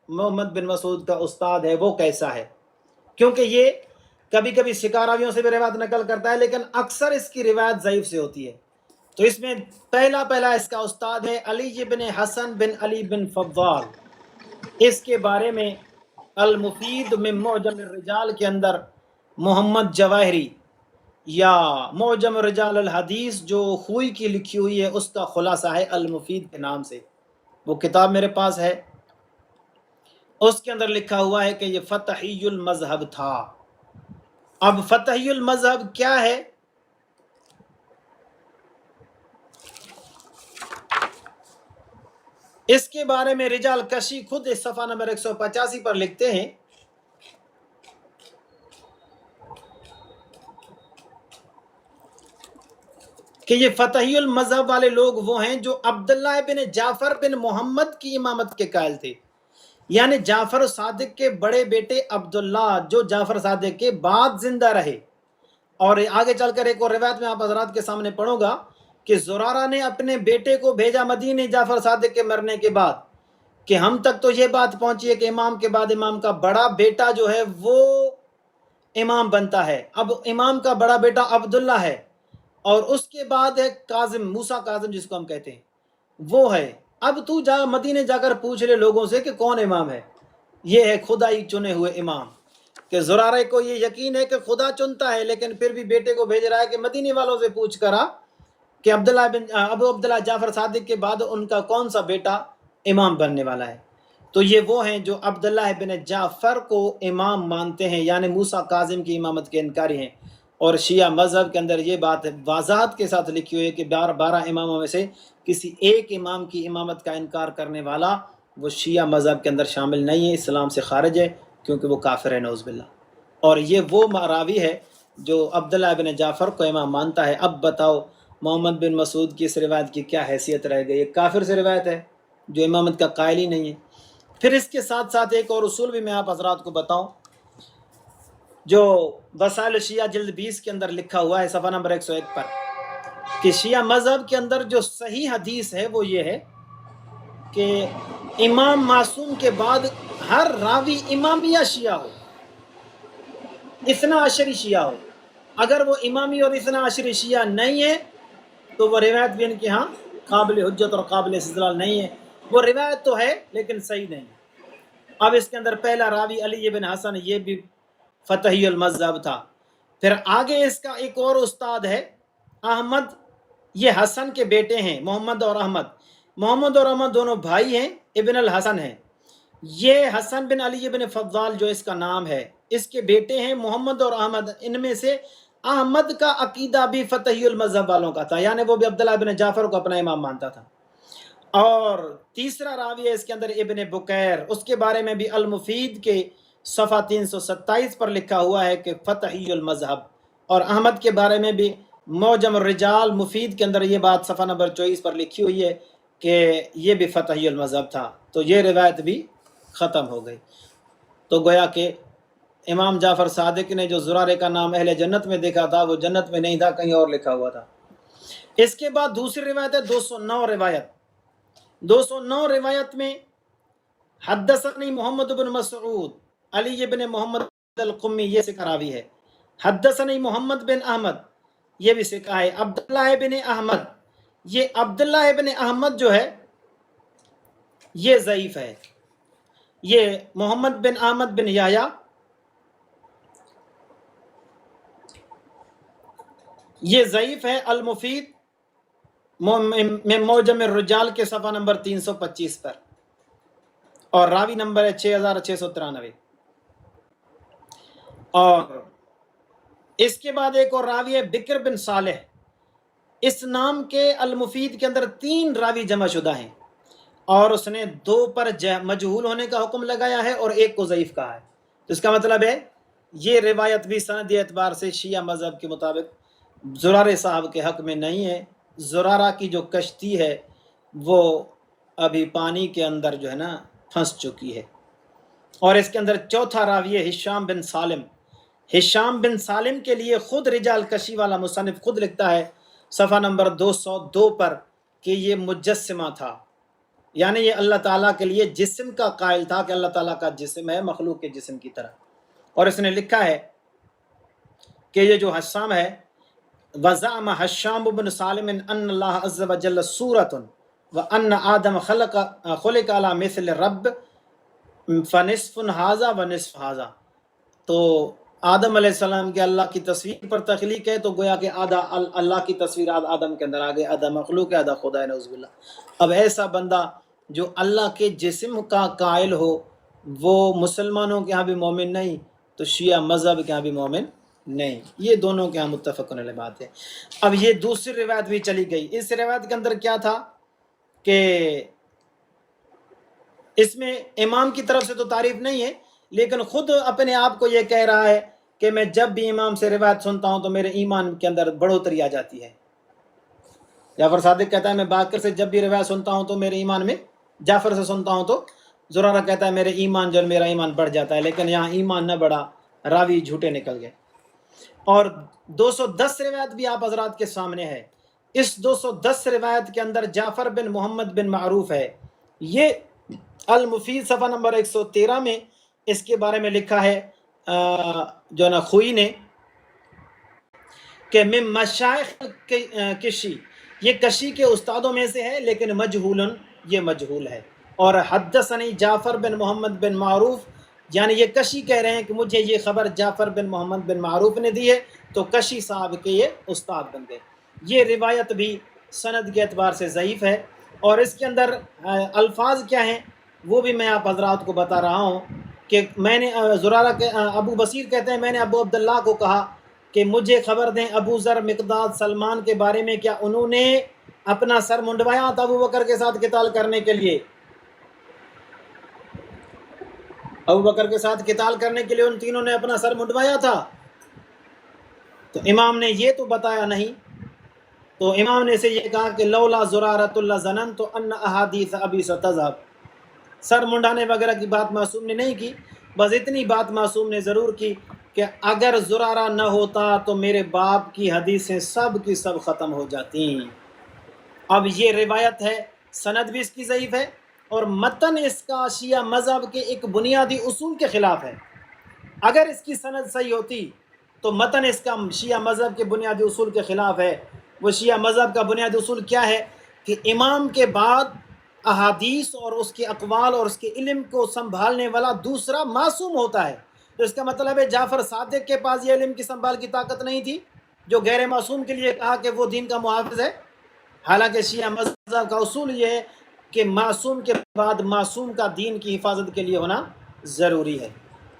محمد بن مسعود کا استاد ہے، وہ کیسا ہے، کیونکہ یہ کبھی کبھی ثقہ راویوں سے بھی روایت نقل کرتا ہے لیکن اکثر اس کی روایت ضعیف سے ہوتی ہے۔ تو اس میں پہلا اس کا استاد ہے علی بن حسن بن علی بن فضال۔ اس کے بارے میں المفید من معجم الرجال کے اندر محمد جواہری یا معجم رجال الحدیث جو خوئی کی لکھی ہوئی ہے اس کا خلاصہ ہے المفید کے نام سے، وہ کتاب میرے پاس ہے۔ اس کے اندر لکھا ہوا ہے کہ یہ فتحی المذہب تھا۔ اب فتحی المذہب کیا ہے؟ اس کے بارے میں رجال کشی خود اس صفحہ نمبر 185 پر لکھتے ہیں کہ یہ فتحی المذہب والے لوگ وہ ہیں جو عبداللہ بن جعفر بن محمد کی امامت کے قائل تھے، یعنی جعفر صادق کے بڑے بیٹے عبداللہ جو جعفر صادق کے بعد زندہ رہے۔ اور آگے چل کر ایک اور روایت میں آپ حضرات کے سامنے پڑھوں گا کہ زرارہ نے اپنے بیٹے کو بھیجا مدینے جعفر صادق کے مرنے کے بعد، کہ ہم تک تو یہ بات پہنچی ہے کہ امام کے بعد امام کا بڑا بیٹا جو ہے وہ امام بنتا ہے. اب امام کا بڑا بیٹا عبداللہ ہے، اور اس کے بعد ہے کاظم، موسیٰ کاظم جس کو ہم کہتے ہیں، وہ ہے. اب تو جا مدینے جا کر پوچھ لے لوگوں سے کہ کون امام ہے. یہ ہے خدائی چنے ہوئے امام. کہ زرارے کو یہ یقین ہے کہ خدا چنتا ہے، لیکن پھر بھی بیٹے کو بھیج رہا ہے کہ مدینے والوں سے پوچھ کر آ کہ ابو عبداللہ جعفر صادق کے بعد ان کا کون سا بیٹا امام بننے والا ہے. تو یہ وہ ہیں جو عبداللہ بن جعفر کو امام مانتے ہیں، یعنی موسیٰ کاظم کی امامت کے انکاری ہیں. اور شیعہ مذہب کے اندر یہ بات واضحات کے ساتھ لکھی ہوئی ہے کہ 12 اماموں میں سے کسی ایک امام کی امامت کا انکار کرنے والا وہ شیعہ مذہب کے اندر شامل نہیں ہے، اسلام سے خارج ہے، کیونکہ وہ کافر ہے نعوذ باللہ. اور یہ وہ راوی ہے جو عبداللہ بن جعفر کو امام مانتا ہے. اب بتاؤ محمد بن مسعود کی اس روایت کی کیا حیثیت رہ گئی؟ یہ کافر سے روایت ہے جو امامت کا قائل ہی نہیں ہے. پھر اس کے ساتھ ساتھ ایک اور اصول بھی میں آپ حضرات کو بتاؤں جو وسائل شیعہ جلد 20 کے اندر لکھا ہوا ہے صفحہ نمبر 101 پر، کہ شیعہ مذہب کے اندر جو صحیح حدیث ہے وہ یہ ہے کہ امام معصوم کے بعد ہر راوی امامیہ شیعہ ہو، اثنا عشری شیعہ ہو. اگر وہ امامی اور اثنا عشری شیعہ نہیں ہے تو وہ روایت بھی ان کے ہاں قابل حجت اور قابل استدلال نہیں ہے. وہ روایت تو ہے لیکن صحیح نہیں. اب اس کے اندر پہلا راوی علی بن حسن، یہ بھی فتحی المذہب تھا. پھر آگے اس کا ایک اور استاد ہے احمد، یہ حسن کے بیٹے ہیں، محمد اور احمد. محمد اور احمد دونوں بھائی ہیں، ابن الحسن ہیں. یہ حسن بن علی بن فضال جو اس کا نام ہے، اس کے بیٹے ہیں محمد اور احمد. ان میں سے احمد کا عقیدہ بھی فتحی المذہب والوں کا تھا، یعنی وہ بھی عبداللہ بن جعفر کو اپنا امام مانتا تھا. اور تیسرا راوی ہے اس کے اندر ابن بکیر، اس کے بارے میں بھی المفید کے صفحہ 327 پر لکھا ہوا ہے کہ فتحی المذہب. اور احمد کے بارے میں بھی معجم الرجال مفید کے اندر یہ بات صفحہ نمبر 24 پر لکھی ہوئی ہے کہ یہ بھی فتحی المذہب تھا. تو یہ روایت بھی ختم ہو گئی. تو گویا کہ امام جعفر صادق نے جو زرارے کا نام اہل جنت میں دیکھا تھا وہ جنت میں نہیں تھا، کہیں اور لکھا ہوا تھا. اس کے بعد دوسری روایت ہے 209 روایت. 209 روایت میں حدثنی محمد بن مسعود علی بن محمد القمی، یہ سکہ راوی ہے. حدثنی محمد بن احمد، یہ بھی سکہ ہے. عبداللہ بن احمد، یہ عبداللہ بن احمد جو ہے یہ ضعیف ہے. یہ محمد بن احمد بن یحییٰ یہ ضعیف ہے. المفید میں معجم الرجال کے صفحہ نمبر 325 پر، اور راوی نمبر ہے 6693. اور اس کے بعد ایک اور راوی ہے بکر بن صالح. اس نام کے المفید کے اندر 3 راوی جمع شدہ ہیں، اور اس نے 2 پر مجہول ہونے کا حکم لگایا ہے اور 1 کو ضعیف کہا ہے. تو اس کا مطلب ہے یہ روایت بھی سندی اعتبار سے شیعہ مذہب کے مطابق زرارے صاحب کے حق میں نہیں ہے. زرارہ کی جو کشتی ہے وہ ابھی پانی کے اندر جو ہے نا پھنس چکی ہے. اور اس کے اندر چوتھا راوی ہے ہشام بن سالم. ہشام بن سالم کے لیے خود رجال کشی والا مصنف خود لکھتا ہے صفحہ نمبر 202 پر کہ یہ مجسمہ تھا، یعنی یہ اللہ تعالیٰ کے لیے جسم کا قائل تھا کہ اللہ تعالیٰ کا جسم ہے مخلوق کے جسم کی طرح. اور اس نے لکھا ہے کہ یہ جو حشام ہے، وزعم حشام بن سالم ان اللہ عز وجل صورت وان آدم خلق علی مثل رب فنصف ھذا ونصف ھذا. تو آدم علیہ السلام کے اللہ کی تصویر پر تخلیق ہے، تو گویا کہ آدھا اللہ کی تصویر آدم کے اندر آگے، آدھا مخلوق ہے آدھا خدا ہے نعوذ باللہ. اب ایسا بندہ جو اللہ کے جسم کا قائل ہو وہ مسلمانوں کے ہاں بھی مومن نہیں، تو شیعہ مذہب کے ہاں بھی مومن نہیں. یہ دونوں کے ہاں متفق علیہ بات ہے. اب یہ دوسری روایت بھی چلی گئی. اس روایت کے اندر کیا تھا کہ اس میں امام کی طرف سے تو تعریف نہیں ہے، لیکن خود اپنے آپ کو یہ کہہ رہا ہے کہ میں جب بھی امام سے روایت سنتا ہوں تو میرے ایمان کے اندر بڑھوتری آ جاتی ہے. جعفر صادق کہتا ہے میں باقر سے جب بھی روایت سنتا ہوں تو میرے ایمان میں، جعفر سے سنتا ہوں تو زرارہ کہتا ہے میرے ایمان جو میرا ایمان بڑھ جاتا ہے، لیکن یہاں ایمان نہ بڑھا، راوی جھوٹے نکل گئے. اور 210 روایت بھی آپ حضرات کے سامنے ہے. اس 210 روایت کے اندر جعفر بن محمد بن معروف ہے. یہ المفید صفحہ نمبر 113 میں اس کے بارے میں لکھا ہے جو نا خوئی نے کہ من مشائخ کشی، یہ کشی کے استادوں میں سے ہے لیکن مجہول، یہ مجہول ہے۔ اور حدثنی جعفر بن محمد بن معروف، یعنی یہ کشی کہہ رہے ہیں کہ مجھے یہ خبر جعفر بن محمد بن معروف نے دی ہے، تو کشی صاحب کے یہ استاد بن گئے۔ یہ روایت بھی سند کے اعتبار سے ضعیف ہے، اور اس کے اندر الفاظ کیا ہیں وہ بھی میں آپ حضرات کو بتا رہا ہوں کہ میں نے زرارہ کے ابو بصیر کہتے ہیں میں نے ابو عبداللہ کو کہا کہ مجھے خبر دیں ابو ذر، مقداد، سلمان کے بارے میں، کیا انہوں نے اپنا سر منڈوایا تھا ابو بکر کے ساتھ قتال کرنے کے لیے؟ ابو بکر کے ساتھ قتال کرنے کے لیے ان تینوں نے اپنا سر منڈوایا تھا؟ تو امام نے یہ تو بتایا نہیں، تو امام نے سے یہ کہا کہ لولا زرارۃ اللہ ظننت ان احادیث ابی ستذهب، سر منڈانے وغیرہ کی بات معصوم نے نہیں کی، بس اتنی بات معصوم نے ضرور کی کہ اگر زرارہ نہ ہوتا تو میرے باپ کی حدیثیں سب کی سب ختم ہو جاتی۔ اب یہ روایت ہے، سند بھی اس کی ضعیف ہے، اور متن اس کا شیعہ مذہب کے ایک بنیادی اصول کے خلاف ہے۔ اگر اس کی سند صحیح ہوتی تو متن اس کا شیعہ مذہب کے بنیادی اصول کے خلاف ہے۔ وہ شیعہ مذہب کا بنیادی اصول کیا ہے کہ امام کے بعد احادیث اور اس کے اقوال اور اس کے علم کو سنبھالنے والا دوسرا معصوم ہوتا ہے۔ تو اس کا مطلب ہے جعفر صادق کے پاس یہ علم کی سنبھال کی طاقت نہیں تھی جو غیر معصوم کے لیے کہا کہ وہ دین کا محافظ ہے۔ حالانکہ شیعہ مذہب کا اصول یہ ہے کہ معصوم کے بعد معصوم کا دین کی حفاظت کے لیے ہونا ضروری ہے۔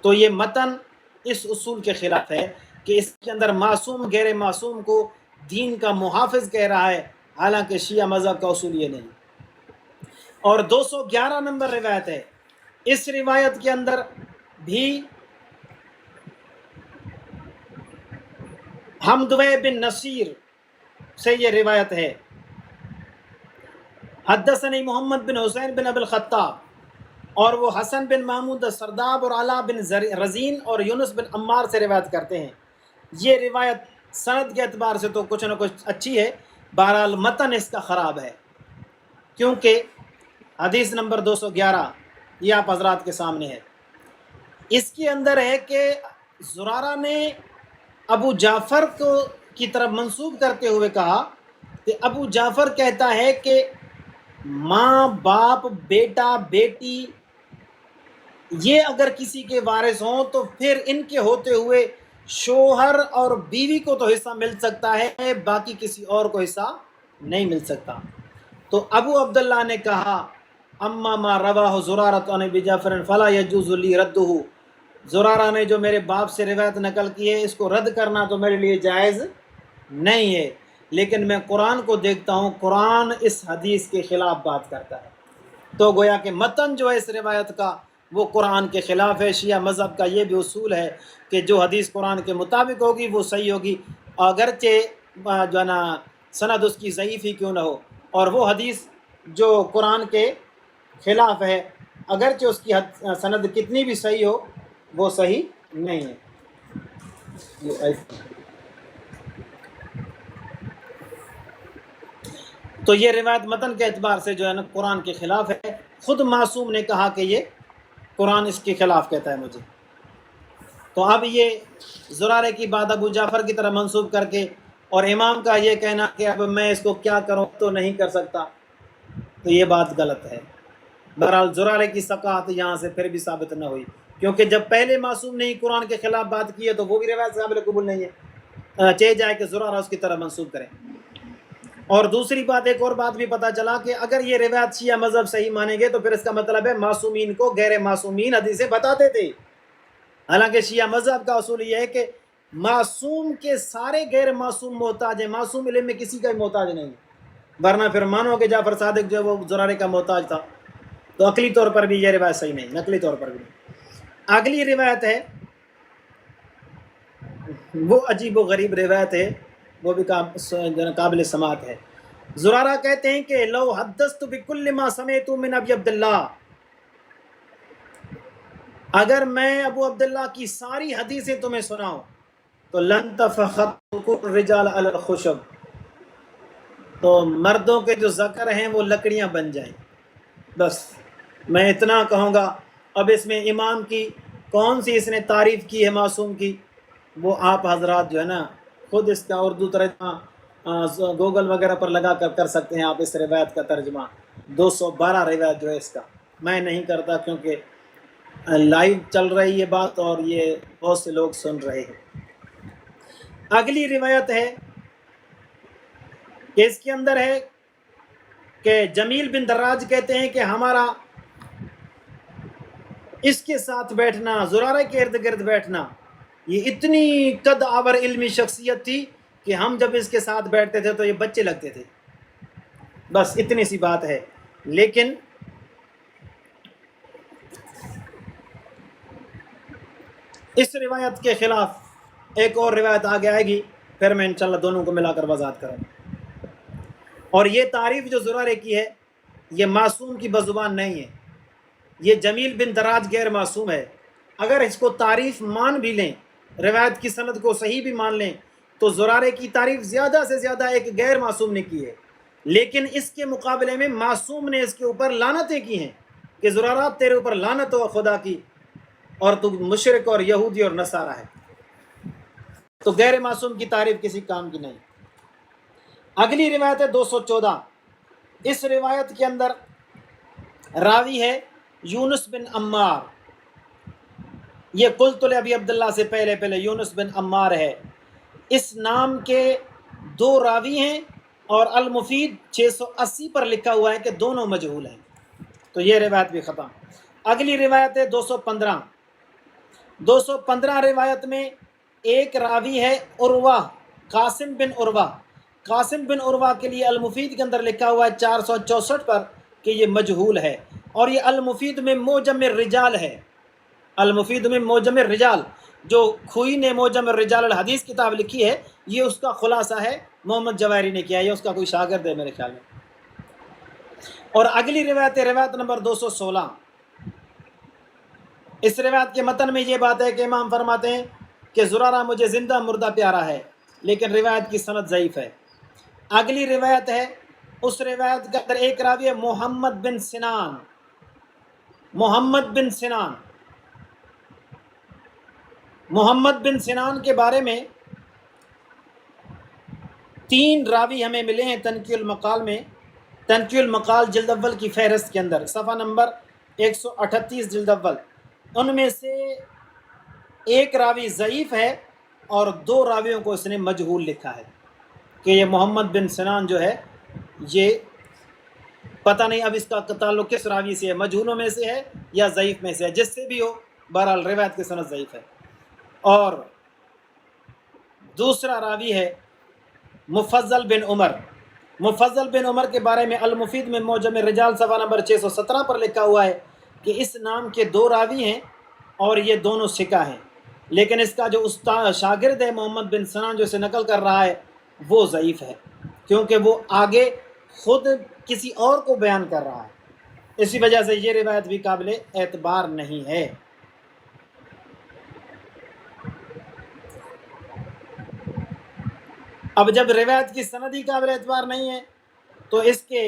تو یہ متن اس اصول کے خلاف ہے کہ اس کے اندر معصوم غیر معصوم کو دین کا محافظ کہہ رہا ہے، حالانکہ شیعہ مذہب کا اصول یہ نہیں۔ اور 211 نمبر روایت ہے، اس روایت کے اندر بھی حمدوے بن نصیر سے یہ روایت ہے، حدثنی محمد بن حسین بن ابی الخطاب، اور وہ حسن بن محمود السرداب اور علا بن رزین اور یونس بن عمار سے روایت کرتے ہیں۔ یہ روایت سند کے اعتبار سے تو کچھ نہ کچھ اچھی ہے، بہرحال متن اس کا خراب ہے، کیونکہ حدیث نمبر 211 یہ آپ حضرات کے سامنے ہے۔ اس کے اندر ہے کہ زرارہ نے ابو جعفر کو کی طرف منسوب کرتے ہوئے کہا کہ ابو جعفر کہتا ہے کہ ماں، باپ، بیٹا، بیٹی یہ اگر کسی کے وارث ہوں تو پھر ان کے ہوتے ہوئے شوہر اور بیوی کو تو حصہ مل سکتا ہے، باقی کسی اور کو حصہ نہیں مل سکتا۔ تو ابو عبداللہ نے کہا اما ما رواہ زرارۃ عن ابی جعفر فلا یجوز لی ردہ، زرارہ نے جو میرے باپ سے روایت نقل کی ہے اس کو رد کرنا تو میرے لیے جائز نہیں ہے، لیکن میں قرآن کو دیکھتا ہوں، قرآن اس حدیث کے خلاف بات کرتا ہے۔ تو گویا کہ متن جو ہے اس روایت کا وہ قرآن کے خلاف ہے۔ شیعہ مذہب کا یہ بھی اصول ہے کہ جو حدیث قرآن کے مطابق ہوگی وہ صحیح ہوگی، اگرچہ جو ہے نا سند اس کی ضعیف ہی کیوں نہ ہو، اور وہ حدیث جو قرآن کے خلاف ہے اگرچہ اس کی سند کتنی بھی صحیح ہو وہ صحیح نہیں ہے۔ تو یہ روایت متن کے اعتبار سے جو ہے نا قرآن کے خلاف ہے۔ خود معصوم نے کہا کہ یہ قرآن اس کے خلاف کہتا ہے مجھے۔ تو اب یہ زرارے کی بات ابو جعفر کی طرح منسوب کر کے اور امام کا یہ کہنا کہ اب میں اس کو کیا کروں تو نہیں کر سکتا، تو یہ بات غلط ہے۔ بہرحال زرارے کی ثقافت یہاں سے پھر بھی ثابت نہ ہوئی، کیونکہ جب پہلے معصوم نے ہی قرآن کے خلاف بات کی ہے تو وہ بھی روایت قابل قبول نہیں ہے، چاہے جائے کہ زرارہ اس کی طرح منسوب کرے۔ اور دوسری بات، ایک اور بات بھی پتہ چلا کہ اگر یہ روایت شیعہ مذہب صحیح مانیں گے تو پھر اس کا مطلب ہے معصومین کو غیر معصومین حدیثیں بتاتے تھے، حالانکہ شیعہ مذہب کا اصول یہ ہے کہ معصوم کے سارے غیر معصوم محتاج ہیں، معصوم علم میں کسی کا بھی محتاج نہیں، ورنہ پھر مانو کہ جعفر صادق جو وہ زرارے کا محتاج تھا، تو عقلی طور پر بھی یہ روایت صحیح نہیں، نقلی طور پر بھی نہیں۔ اگلی روایت ہے وہ عجیب و غریب روایت ہے، وہ بھی قابل سماعت ہے۔ زرارہ کہتے ہیں کہ لو حدثت بکل ما سمعت من ابی عبداللہ، اگر میں ابو عبداللہ کی ساری حدیثیں تمہیں سناؤں تو لن تفخت الرجال علی الخشب، تو مردوں کے جو ذکر ہیں وہ لکڑیاں بن جائیں، بس میں اتنا کہوں گا. اب اس میں امام کی کون سی اس نے تعریف کی ہے معصوم کی، وہ آپ حضرات جو ہے نا خود اس کا اردو ترجمہ گوگل وغیرہ پر لگا کر سکتے ہیں آپ اس روایت کا ترجمہ. 212 روایت جو ہے اس کا. میں نہیں کرتا کیونکہ لائیو چل رہی ہے بات اور یہ بہت سے لوگ سن رہے ہیں. اگلی روایت ہے کہ اس کے اندر ہے کہ جمیل بن دراج کہتے ہیں کہ ہمارا اس کے ساتھ بیٹھنا، زرارہ کے ارد گرد بیٹھنا، یہ اتنی قد آور علمی شخصیت تھی کہ ہم جب اس کے ساتھ بیٹھتے تھے تو یہ بچے لگتے تھے. بس اتنی سی بات ہے. لیکن اس روایت کے خلاف ایک اور روایت آگے آئے گی، پھر میں انشاءاللہ دونوں کو ملا کر وضاحت کروں. اور یہ تعریف جو زرارے کی ہے یہ معصوم کی بزبان نہیں ہے، یہ جمیل بن دراج غیر معصوم ہے. اگر اس کو تعریف مان بھی لیں، روایت کی سند کو صحیح بھی مان لیں، تو زرارے کی تعریف زیادہ سے زیادہ ایک غیر معصوم نے کی ہے. لیکن اس کے مقابلے میں معصوم نے اس کے اوپر لعنتیں کی ہیں کہ زرارہ تیرے اوپر لعنت ہو خدا کی، اور تو مشرک اور یہودی اور نصارہ ہے. تو غیر معصوم کی تعریف کسی کام کی نہیں. اگلی روایت ہے 214. اس روایت کے اندر راوی ہے یونس بن عمار. یہ قلت لابی عبداللہ سے پہلے یونس بن عمار ہے. اس نام کے 2 راوی ہیں اور المفید 680 پر لکھا ہوا ہے کہ دونوں مجہول ہیں. تو یہ روایت بھی ختم. اگلی روایت ہے 215. 215 روایت میں ایک راوی ہے عروہ، قاسم بن عروہ. قاسم بن عروہ کے لیے المفید کے اندر لکھا ہوا ہے 464 پر کہ یہ مجہول ہے. اور یہ المفید میں موجم الرجال ہے. المفید میں موجم الرجال جو کھوئی نے موجم الرجال الحدیث کتاب لکھی ہے، یہ اس کا خلاصہ ہے، محمد جواہری نے کیا ہے، یہ اس کا کوئی شاگرد ہے میرے خیال میں. اور اگلی روایت ہے روایت نمبر 216. اس روایت کے متن میں یہ بات ہے کہ امام فرماتے ہیں کہ زرارہ مجھے زندہ مردہ پیارا ہے، لیکن روایت کی سند ضعیف ہے. اگلی روایت ہے، اس روایت کے اندر ایک راوی ہے محمد بن سنان. محمد بن سنان، محمد بن سنان کے بارے میں 3 راوی ہمیں ملے ہیں تنقیح المقال میں. تنقیح المقال جلد اول کی فہرست کے اندر صفحہ نمبر 138 جلد اول. ان میں سے ایک راوی ضعیف ہے اور 2 راویوں کو اس نے مجہول لکھا ہے کہ یہ محمد بن سنان جو ہے یہ پتہ نہیں اب اس کا تعلق کس راوی سے ہے، مجہولوں میں سے ہے یا ضعیف میں سے ہے، جس سے بھی ہو بہرحال روایت کی سند ضعیف ہے. اور دوسرا راوی ہے مفضل بن عمر. مفضل بن عمر کے بارے میں المفید میں موجم الرجال صفحہ نمبر 617 پر لکھا ہوا ہے کہ اس نام کے 2 راوی ہیں اور یہ دونوں ثقہ ہیں، لیکن اس کا جو استاد شاگرد ہے محمد بن سنان جو اسے نقل کر رہا ہے وہ ضعیف ہے، کیونکہ وہ آگے خود کسی اور کو بیان کر رہا ہے. اسی وجہ سے یہ روایت بھی قابل اعتبار نہیں ہے. اب جب روایت کی سند ہی قابل اعتبار نہیں ہے تو اس کے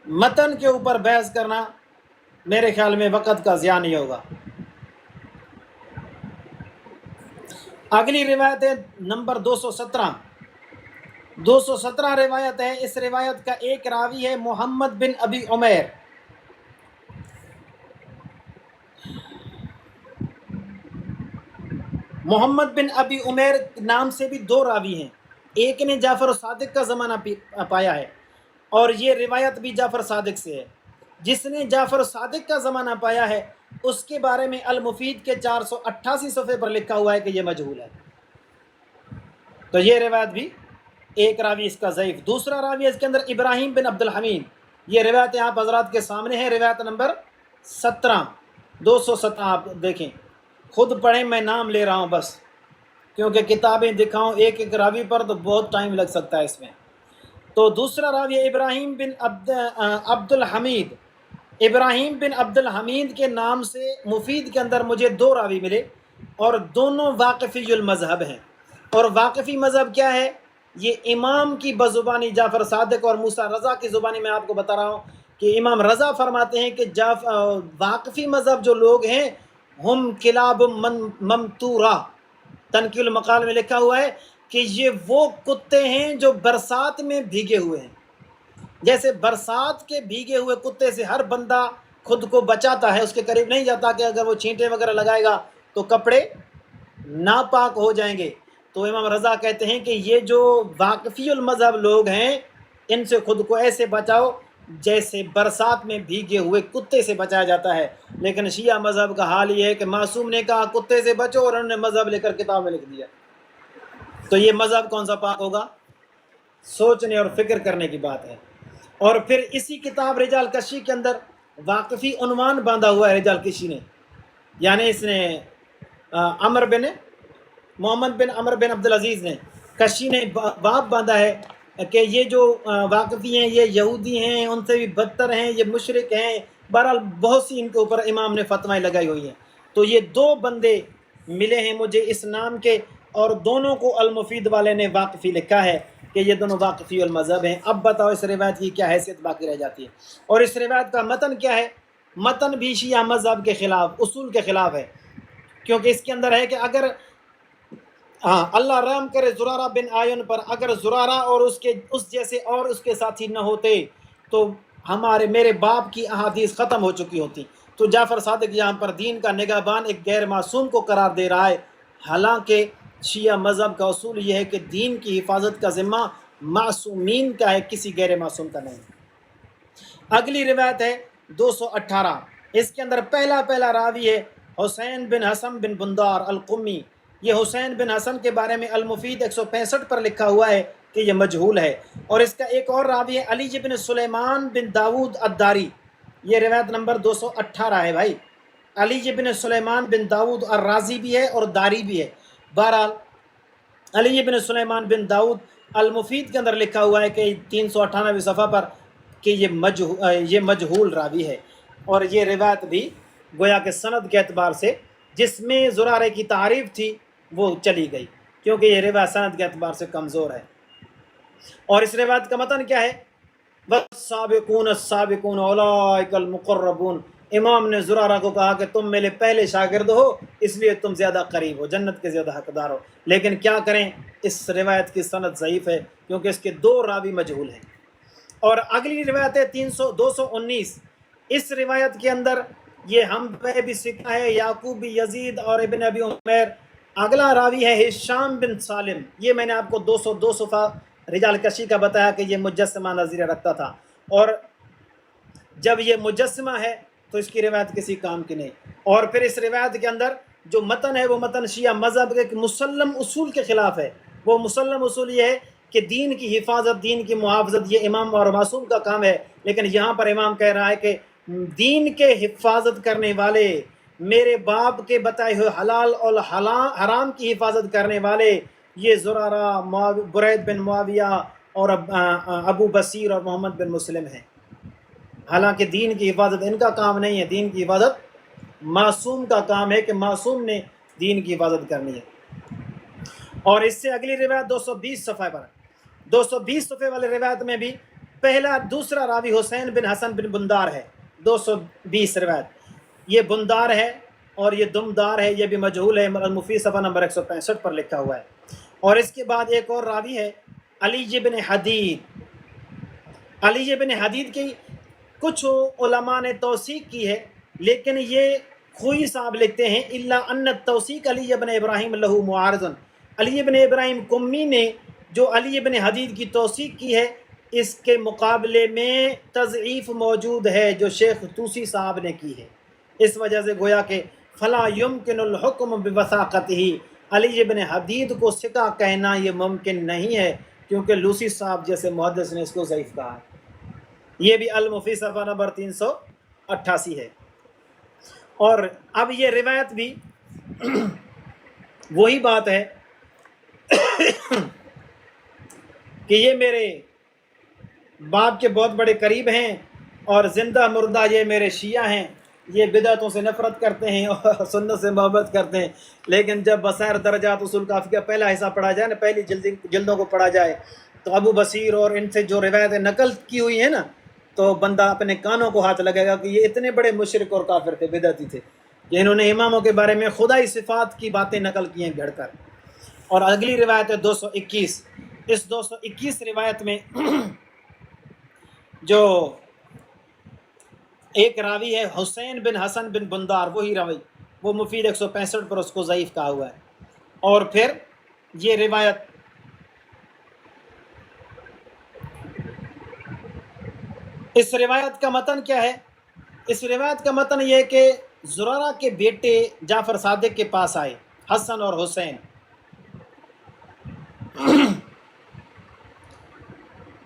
متن کے اوپر بحث کرنا میرے خیال میں وقت کا ضیاع نہیں ہوگا. اگلی روایت ہے نمبر 217. 217 روایت ہے. اس روایت کا ایک راوی ہے محمد بن ابی عمیر. محمد بن ابی عمیر نام سے بھی 2 راوی ہیں. ایک نے جعفر صادق کا زمانہ پایا ہے اور یہ روایت بھی جعفر صادق سے ہے. جس نے جعفر صادق کا زمانہ پایا ہے اس کے بارے میں المفید کے 488 صفحے پر لکھا ہوا ہے کہ یہ مجہول ہے. تو یہ روایت بھی ایک راوی اس کا ضعیف. دوسرا راوی اس کے اندر ابراہیم بن عبد الحمید. یہ روایت آپ حضرات کے سامنے ہے، روایت نمبر 17. 217 آپ دیکھیں، خود پڑھیں، میں نام لے رہا ہوں بس، کیونکہ کتابیں دکھاؤں ایک ایک راوی پر تو بہت ٹائم لگ سکتا ہے اس میں. تو دوسرا راوی ابراہیم بن عبد الحمید. ابراہیم بن عبد الحمید کے نام سے مفید کے اندر مجھے 2 راوی ملے اور دونوں واقفی المذہب ہیں. اور واقفی مذہب کیا ہے؟ یہ امام کی بزبانی جعفر صادق اور موسیٰ رضا کی زبانی میں آپ کو بتا رہا ہوں کہ امام رضا فرماتے ہیں کہ واقفی مذہب جو لوگ ہیں ہم کلاب ممتورہ، تنقیل المقال میں لکھا ہوا ہے کہ یہ وہ کتے ہیں جو برسات میں بھیگے ہوئے ہیں. جیسے برسات کے بھیگے ہوئے کتے سے ہر بندہ خود کو بچاتا ہے، اس کے قریب نہیں جاتا کہ اگر وہ چھینٹے وغیرہ لگائے گا تو کپڑے ناپاک ہو جائیں گے. تو امام رضا کہتے ہیں کہ یہ جو واقفی المذہب لوگ ہیں ان سے خود کو ایسے بچاؤ جیسے برسات میں بھیگے ہوئے کتے سے بچایا جاتا ہے. لیکن شیعہ مذہب کا حال یہ ہے کہ معصوم نے کہا کتے سے بچو اور انہوں نے مذہب لے کر کتاب میں لکھ دیا. تو یہ مذہب کون سا پاک ہوگا؟ سوچنے اور فکر کرنے کی بات ہے. اور پھر اسی کتاب رجال کشی کے اندر واقفی عنوان باندھا ہوا ہے رجال کشی نے، یعنی اس نے محمد بن عمر بن عبدالعزیز نے کشی نے باب باندھا ہے کہ یہ جو واقفی ہیں یہ یہودی ہیں، ان سے بھی بدتر ہیں، یہ مشرک ہیں. بہرحال بہت سی ان کے اوپر امام نے فتوائیں لگائی ہوئی ہیں. تو یہ دو بندے ملے ہیں مجھے اس نام کے، اور دونوں کو المفید والے نے واقفی لکھا ہے کہ یہ دونوں واقفی المذہب ہیں. اب بتاؤ اس روایت کی کیا حیثیت باقی رہ جاتی ہے؟ اور اس روایت کا متن کیا ہے؟ متن بھی شیعہ مذہب کے خلاف، اصول کے خلاف ہے، کیونکہ اس کے اندر ہے کہ اگر اللہ رحم کرے زرارہ بن آئین پر، اگر زرارہ اور اس جیسے اور اس کے ساتھی نہ ہوتے تو میرے باپ کی احادیث ختم ہو چکی ہوتی. تو جعفر صادق یہاں پر دین کا نگہبان ایک غیر معصوم کو قرار دے رہا ہے، حالانکہ شیعہ مذہب کا اصول یہ ہے کہ دین کی حفاظت کا ذمہ معصومین کا ہے، کسی غیر معصوم کا نہیں. اگلی روایت ہے 218. اس کے اندر پہلا راوی ہے حسین بن حسن بن بندار القمی. یہ حسین بن حسن کے بارے میں المفید 165 پر لکھا ہوا ہے کہ یہ مجہول ہے. اور اس کا ایک اور راوی ہے علی بن سلیمان بن داود الداری. یہ روایت نمبر 218 ہے بھائی. علی بن سلیمان بن داود الرازی بھی ہے اور داری بھی ہے. بہرحال علی بن سلیمان بن داود المفید کے اندر لکھا ہوا ہے کہ 398 صفحہ پر کہ یہ مجہول راوی ہے. اور یہ روایت بھی گویا کہ سند کے اعتبار سے جس میں زرارے کی تعریف تھی وہ چلی گئی، کیونکہ یہ روایت سند کے اعتبار سے کمزور ہے. اور اس روایت کا متن کیا ہے؟ والسابقون السابقون اولئک المقربون. امام نے زرارہ کو کہا کہ تم میرے پہلے شاگرد ہو، اس لیے تم زیادہ قریب ہو، جنت کے زیادہ حقدار ہو. لیکن کیا کریں، اس روایت کی سند ضعیف ہے کیونکہ اس کے دو راوی مجہول ہیں. اور اگلی روایت ہے 219. اس روایت کے اندر یہ ہم پہ بھی سکھا ہے یعقوب یزید اور ابن ابی عمیر. اگلا راوی ہے ہشام بن سالم. یہ میں نے آپ کو 202 صفحہ رجال کشی کا بتایا کہ یہ مجسمہ نظیرہ رکھتا تھا، اور جب یہ مجسمہ ہے تو اس کی روایت کسی کام کی نہیں. اور پھر اس روایت کے اندر جو متن ہے وہ متن شیعہ مذہب کے مسلم اصول کے خلاف ہے. وہ مسلم اصول یہ ہے کہ دین کی حفاظت، دین کی محافظت یہ امام اور معصوم کا کام ہے. لیکن یہاں پر امام کہہ رہا ہے کہ دین کے حفاظت کرنے والے، میرے باپ کے بتائے ہوئے حلال اور حرام کی حفاظت کرنے والے یہ زرارہ، برید بن معاویہ اور ابو بصیر اور محمد بن مسلم ہیں. حالانکہ دین کی حفاظت ان کا کام نہیں ہے، دین کی حفاظت معصوم کا کام ہے کہ معصوم نے دین کی حفاظت کرنی ہے. اور اس سے اگلی روایت 220 صفحہ پر، 220 صفحے والے روایت میں بھی دوسرا راوی حسین بن حسن بن بندار ہے. 220 روایت یہ بندار ہے اور یہ دمدار ہے، یہ بھی مجہول ہے. المفید صفحہ نمبر 165 پر لکھا ہوا ہے. اور اس کے بعد ایک اور راوی ہے علی بن حدید. علی بن حدید کی کچھ علماء نے توثیق کی ہے، لیکن یہ خوئی صاحب لکھتے ہیں الا ان التوثیق علی بن ابراہیم لہو معارض. علی بن ابراہیم قمی نے جو علی بن حدید کی توثیق کی ہے اس کے مقابلے میں تضعیف موجود ہے جو شیخ طوسی صاحب نے کی ہے. اس وجہ سے گویا کہ فلا یمکن الحکم بوثاقتہ، علی بن حدید کو ثقہ کہنا یہ ممکن نہیں ہے کیونکہ لوسی صاحب جیسے محدث نے اس کو ضعیف کہا ہے. یہ بھی المفید صفحہ نمبر 388 ہے. اور اب یہ روایت بھی وہی بات ہے کہ یہ میرے باپ کے بہت بڑے قریب ہیں اور زندہ مردہ یہ میرے شیعہ ہیں، یہ بدعتوں سے نفرت کرتے ہیں اور سنت سے محبت کرتے ہیں. لیکن جب بصائر درجات اصول کافی کا پہلا حصہ پڑھا جائے نا، پہلی جلدوں کو پڑھا جائے تو ابو بصیر اور ان سے جو روایتیں نقل کی ہوئی ہیں نا تو بندہ اپنے کانوں کو ہاتھ لگائے گا کہ یہ اتنے بڑے مشرک اور کافر تھے، بدعتی تھے، کہ انہوں نے اماموں کے بارے میں خدائی صفات کی باتیں نقل کی ہیں گھڑ کر۔ اور اگلی روایت ہے 221۔ اس 221 روایت میں جو ایک راوی ہے حسین بن حسن بن بندار، وہی راوی، وہ مفید 165 پر اس کو ضعیف کہا ہوا ہے۔ اور پھر یہ روایت اس روایت کا متن کیا ہے؟ اس روایت کا متن یہ ہے کہ زرارہ کے بیٹے جعفر صادق کے پاس آئے، حسن اور حسین،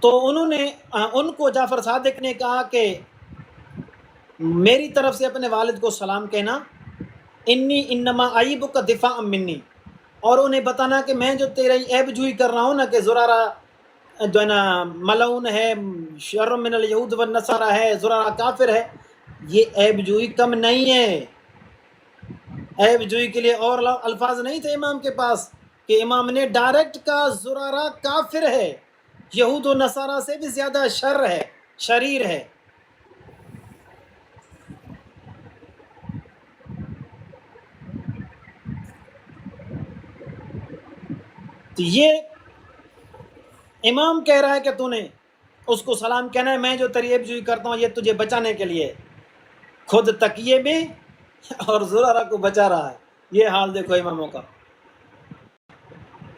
تو انہوں نے ان کو جعفر صادق نے کہا کہ میری طرف سے اپنے والد کو سلام کہنا، انی انما عیبک دفاع منی، اور انہیں بتانا کہ میں جو تیرے عیب جوئی کر رہا ہوں نا، کہ زرارہ جو ہے نا ملعون ہے، شر من الیہود والنصارى ہے، زرارہ کافر ہے، یہ عیب جوئی کم نہیں ہے۔ عیب جوئی کے لیے اور الفاظ نہیں تھے امام کے پاس کہ امام نے ڈائریکٹ کہا زرارہ کافر ہے، یہود و نصارہ سے بھی زیادہ شر ہے، شریر ہے۔ تو یہ امام کہہ رہا ہے کہ تو نے اس کو سلام کہنا ہے، میں جو تیری عیب جوئی کرتا ہوں یہ تجھے بچانے کے لیے، خود تقیے میں اور زرارہ کو بچا رہا ہے۔ یہ حال دیکھو اماموں کا۔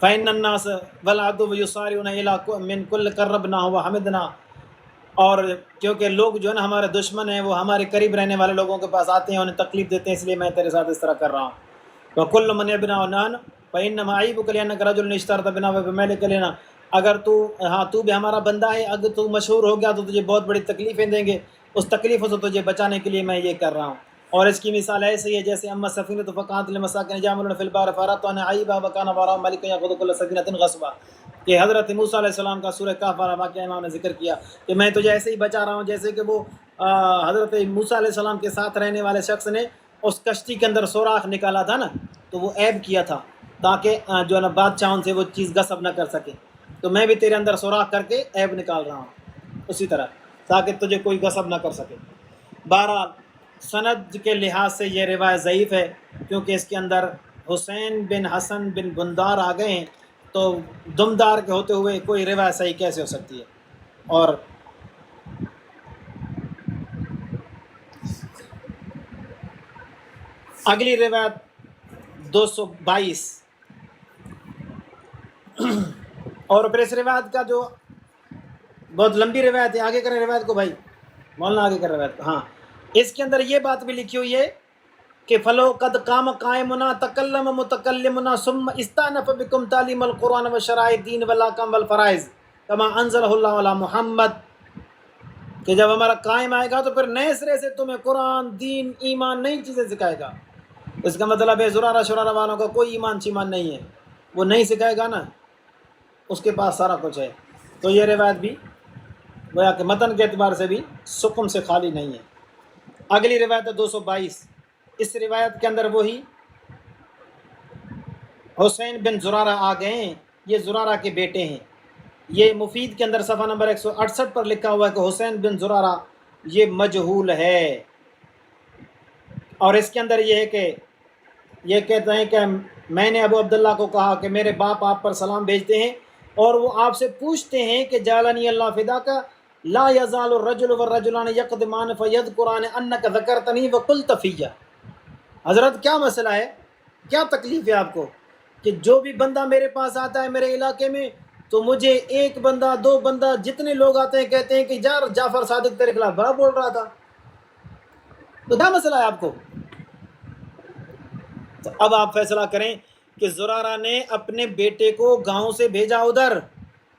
فَإِنَّ النَّاسَ وَالْعَدُوُّ يُصَارِعُونَ إِلَىٰ مِنْ كُلِّ قَرَّبْنَاهُ وَحَمِدْنَا، اور کیونکہ لوگ جو ہے نا ہمارے دشمن ہیں، وہ ہمارے قریب رہنے والے لوگوں کے پاس آتے ہیں، انہیں تکلیف دیتے ہیں، اس لیے میں تیرے ساتھ اس طرح کر رہا ہوں۔ وَكُلُّ مَنْ يَبْنَا وَنَانَ فَإِنَّمَا عَيْبُكَ لِأَنَّكَ رَجُلٌ اشْتَرْتَ بِنَا وَبِمَالِكَ لِنَا، اگر تو بھی ہمارا بندہ ہے، اگر تو مشہور ہو گیا تو تجھے بہت بڑی تکلیفیں دیں گے، اس تکلیفوں سے تجھے بچانے کے لیے میں یہ کر رہا ہوں۔ اور اس کی مثال ایسی ہے جیسے اما سفینۃ فکانت لمساکن یعملون فی البحر فاردت عنها عیبا وکان وراءهم ملک یاخذ کل سفینۃ غصبا، کہ حضرت موسیٰ علیہ السلام کا سورہ کہف والا واقعہ امام نے ذکر کیا کہ میں تجھے ایسے ہی بچا رہا ہوں جیسے کہ وہ حضرت موسیٰ علیہ السلام کے ساتھ رہنے والے شخص نے اس کشتی کے اندر سوراخ نکالا تھا نا، تو وہ عیب کیا تھا تاکہ جو ہے نا بادشاہوں سے وہ چیز غصب نہ کر سکے، تو میں بھی تیرے اندر سوراخ کر کے عیب نکال رہا ہوں اسی طرح، تاکہ تجھے کوئی غصب نہ کر سکے۔ بہرحال سند کے لحاظ سے یہ روایت ضعیف ہے، کیونکہ اس کے اندر حسین بن حسن بن بندار آ گئے ہیں، تو دمدار کے ہوتے ہوئے کوئی روایت صحیح کیسے ہو سکتی ہے؟ اور اگلی روایت 222، اور پھر اس روایت کا جو بہت لمبی روایت ہے، آگے کریں روایت کو بھائی، مولانا آگے کر روایت کو۔ ہاں، اس کے اندر یہ بات بھی لکھی ہوئی ہے کہ فلو قد قام قائمنا تکلم متکلمنا ثم استانف بکم تعلیم القرآن و شرائع الدین والاحکام والفرائض کما انزلہ اللہ علی محمد، کہ جب ہمارا قائم آئے گا تو پھر نئے سرے سے تمہیں قرآن، دین، ایمان، نئی چیزیں سکھائے گا۔ اس کا مطلب ہے زرارہ شرارہ والوں کا کوئی ایمان شیمان نہیں ہے، وہ نہیں سکھائے گا نا، اس کے پاس سارا کچھ ہے۔ تو یہ روایت بھی گویا کہ متن کے اعتبار سے بھی سکم سے خالی نہیں ہے۔ اگلی روایت ہے 222۔ اس روایت کے اندر وہی حسین بن زرارہ آ گئے ہیں، یہ زرارہ کے بیٹے ہیں۔ یہ مفید کے اندر صفحہ نمبر 168 پر لکھا ہوا ہے کہ حسین بن زرارہ یہ مجہول ہے، اور اس کے اندر یہ ہے کہ یہ کہتے ہیں کہ میں نے ابو عبداللہ کو کہا کہ میرے باپ آپ پر سلام بھیجتے ہیں، اور وہ آپ سے پوچھتے ہیں کہ جعلنی اللہ فدا کا لا یزال الرجل والرجلان یقدمان فیذکران انک ذکرتنی وقلت فیہ۔ حضرت کیا مسئلہ ہے، کیا تکلیف ہے آپ کو کہ جو بھی بندہ میرے پاس آتا ہے میرے علاقے میں، تو مجھے ایک بندہ، دو بندہ، جتنے لوگ آتے ہیں کہتے ہیں کہ یار جعفر صادق تیرے خلاف بڑا بول رہا تھا، تو کیا مسئلہ ہے آپ کو؟ تو اب آپ فیصلہ کریں کہ زرارہ نے اپنے بیٹے کو گاؤں سے بھیجا ادھر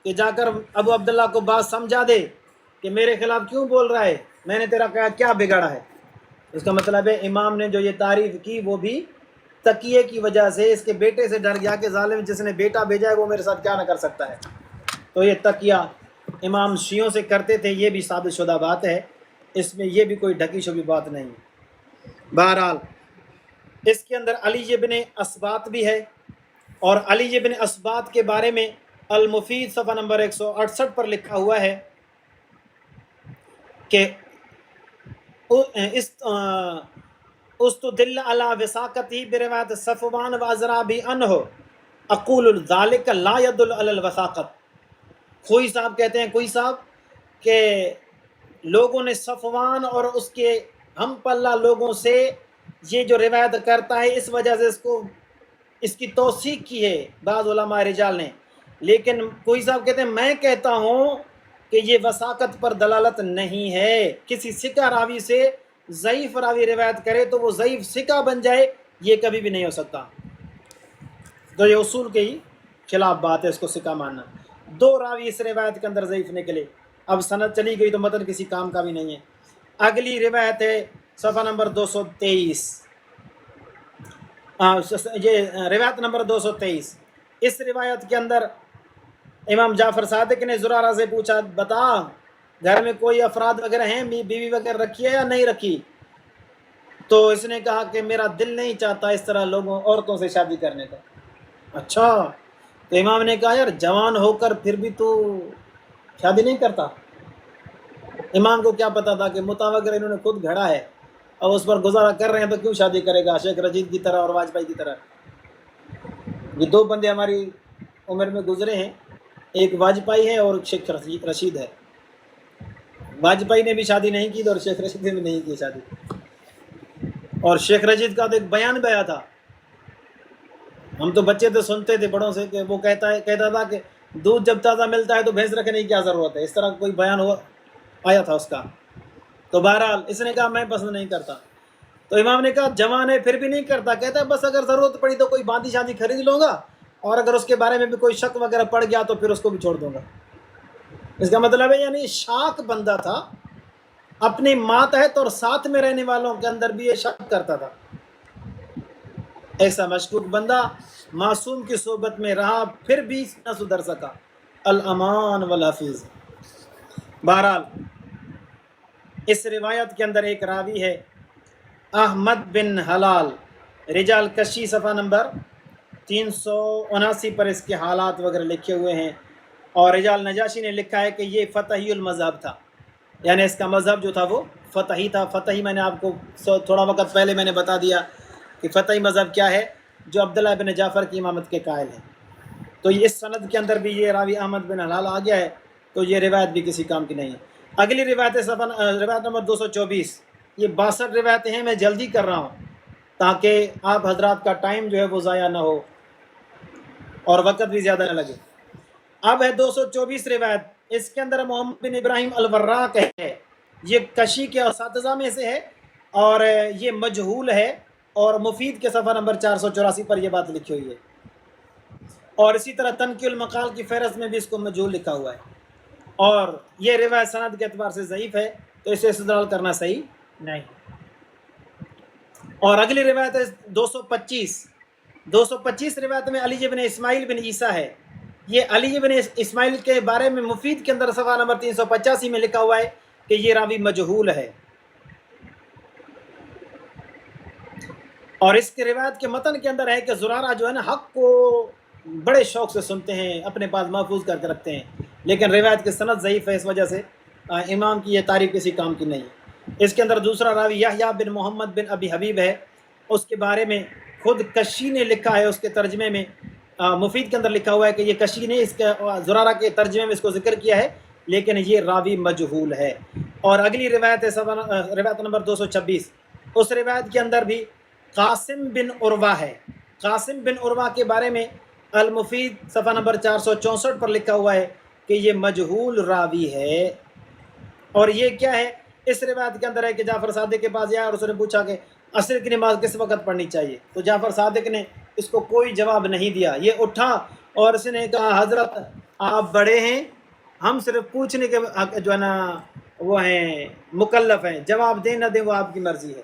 کہ جا کر ابو عبداللہ کو بات سمجھا دے کہ میرے خلاف کیوں بول رہا ہے، میں نے تیرا کیا بگاڑا ہے۔ اس کا مطلب ہے امام نے جو یہ تعریف کی وہ بھی تقیے کی وجہ سے، اس کے بیٹے سے ڈر گیا کہ ظالم جس نے بیٹا بھیجا ہے وہ میرے ساتھ کیا نہ کر سکتا ہے، تو یہ تقیہ امام شیعوں سے کرتے تھے، یہ بھی ثابت شدہ بات ہے، اس میں یہ بھی کوئی ڈھکی چھپی بات نہیں۔ بہرحال اس کے اندر علی ابن اسبات بھی ہے، اور علی ابن اسبات کے بارے میں المفید صفحہ نمبر 168 پر لکھا ہوا ہے کہ استدل علی وثاقتی بروایت صفوان و ازرابی عنہ اقول ذالک لا يدل علی الوثاقت. خوئی صاحب کہتے ہیں، کوئی صاحب کہ لوگوں نے صفوان اور اس کے ہم پلہ لوگوں سے یہ جو روایت کرتا ہے اس وجہ سے اس کی توثیق کی ہے بعض علماء رجال نے، لیکن کوئی صاحب کہتے ہیں میں کہتا ہوں کہ یہ وثاقت پر دلالت نہیں ہے. کسی ثقہ راوی سے ضعیف راوی روایت کرے تو وہ ضعیف ثقہ بن جائے، یہ کبھی بھی نہیں ہو سکتا. تو یہ اصول کے ہی خلاف بات ہے اس کو ثقہ ماننا. دو راوی اس روایت کے اندر ضعیف نکلے، اب سند چلی گئی تو متن کسی کام کا بھی نہیں ہے. اگلی روایت ہے صفحہ نمبر 223، یہ روایت نمبر 223. اس روایت کے اندر امام جعفر صادق نے زرارہ سے پوچھا، بتا گھر میں کوئی افراد وغیرہ ہیں، بیوی وغیرہ رکھی ہے یا نہیں رکھی؟ تو اس نے کہا کہ میرا دل نہیں چاہتا اس طرح عورتوں سے شادی کرنے کا. اچھا، تو امام نے کہا یار جوان ہو کر پھر بھی تو شادی نہیں کرتا. امام کو کیا پتا تھا کہ متع وغیرہ انہوں نے خود گھڑا ہے اور اس پر گزارا کر رہے ہیں تو کیوں شادی کرے گا شیخ رشید کی طرح اور واجپئی کی طرح. یہ دو بندے ہماری عمر میں گزرے ہیں، ایک واجپئی ہے اور ایک شیخ رشید ہے. واجپئی نے بھی شادی نہیں کی اور شیخ رشید نے بھی نہیں کی شادی. اور شیخ رشید کا تو ایک بیان بھی آیا تھا، ہم تو بچے تو سنتے تھے بڑوں سے کہ وہ کہتا تھا کہ دودھ جب تازہ ملتا ہے تو بھینس رکھنے کی کیا ضرورت ہے، اس طرح کوئی بیان آیا تھا اس کا. تو بہرحال اس نے کہا میں پسند نہیں کرتا. تو امام نے کہا جوان ہے پھر بھی نہیں کرتا، کہتا ہے بس اگر ضرورت پڑی تو کوئی باندھی شادی خرید لوں گا اور اگر اس کے بارے میں بھی کوئی شک وغیرہ پڑ گیا تو پھر اس کو بھی چھوڑ دوں گا. اس کا مطلب ہے یعنی شاک بندہ تھا، اپنی ماتحت اور ساتھ میں رہنے والوں کے اندر بھی یہ شک کرتا تھا. ایسا مشکوک بندہ معصوم کی صحبت میں رہا پھر بھی نہ سدھر سکا. الامان والحفیظ. بہرحال اس روایت کے اندر ایک راوی ہے احمد بن حلال، رجال کشی صفحہ نمبر 379 پر اس کے حالات وغیرہ لکھے ہوئے ہیں. اور رجال نجاشی نے لکھا ہے کہ یہ فتحی المذہب تھا، یعنی اس کا مذہب جو تھا وہ فتحی تھا. فتحی میں نے آپ کو تھوڑا وقت پہلے میں نے بتا دیا کہ فتحی مذہب کیا ہے، جو عبداللہ بن جعفر کی امامت کے قائل ہیں. تو اس سند کے اندر بھی یہ راوی احمد بن حلال آ گیا ہے، تو یہ روایت بھی کسی کام کی نہیں ہے. اگلی روایت روایت نمبر 224. یہ 62 روایتیں ہیں، میں جلدی کر رہا ہوں تاکہ آپ حضرات کا ٹائم جو ہے وہ ضائع نہ ہو اور وقت بھی زیادہ نہ لگے. اب ہے 224 روایت. اس کے اندر محمد بن ابراہیم الوراق ہے، یہ کشی کے اساتذہ میں سے ہے اور یہ مجہول ہے، اور مفید کے صفحہ نمبر 484 پر یہ بات لکھی ہوئی ہے. اور اسی طرح تنقی المقال کی فہرست میں بھی اس کو مجہول لکھا ہوا ہے. اور یہ روایت سند کے اعتبار سے ضعیف ہے، تو اسے استدلال کرنا صحیح نہیں. اور اگلی روایت ہے 225 روایت میں علی بن اسماعیل بن عیسیٰ ہے. یہ علی بن اسماعیل کے بارے میں مفید کے اندر صفحہ نمبر 385 میں لکھا ہوا ہے کہ یہ راوی مجہول ہے. اور اس کے روایت کے متن کے اندر ہے کہ زرارہ جو ہے نا حق کو بڑے شوق سے سنتے ہیں، اپنے پاس محفوظ کر کے رکھتے ہیں، لیکن روایت کی سند ضعیف ہے، اس وجہ سے امام کی یہ تعریف کسی کام کی نہیں. اس کے اندر دوسرا راوی یحییٰ بن محمد بن ابی حبیب ہے. اس کے بارے میں خود کشی نے لکھا ہے، اس کے ترجمے میں مفید کے اندر لکھا ہوا ہے کہ یہ کشی نے اس کے زرارہ کے ترجمے میں اس کو ذکر کیا ہے، لیکن یہ راوی مجہول ہے. اور اگلی روایت ہے روایت نمبر 226. اس روایت کے اندر بھی قاسم بن عروہ ہے. قاسم بن عروہ کے بارے میں المفید صفحہ نمبر 464 پر لکھا ہوا ہے کہ یہ مجہول راوی ہے. اور یہ کیا ہے، اس روایت کے اندر ہے کہ جعفر صادق کے پاس آیا اور اس نے پوچھا کہ عصر کی نماز کس وقت پڑھنی چاہیے، تو جعفر صادق نے اس کو کوئی جواب نہیں دیا. یہ اٹھا اور اس نے کہا حضرت آپ بڑے ہیں، ہم صرف پوچھنے کے جو ہے نا وہ ہیں مکلف ہیں، جواب دیں نہ دیں وہ آپ کی مرضی ہے.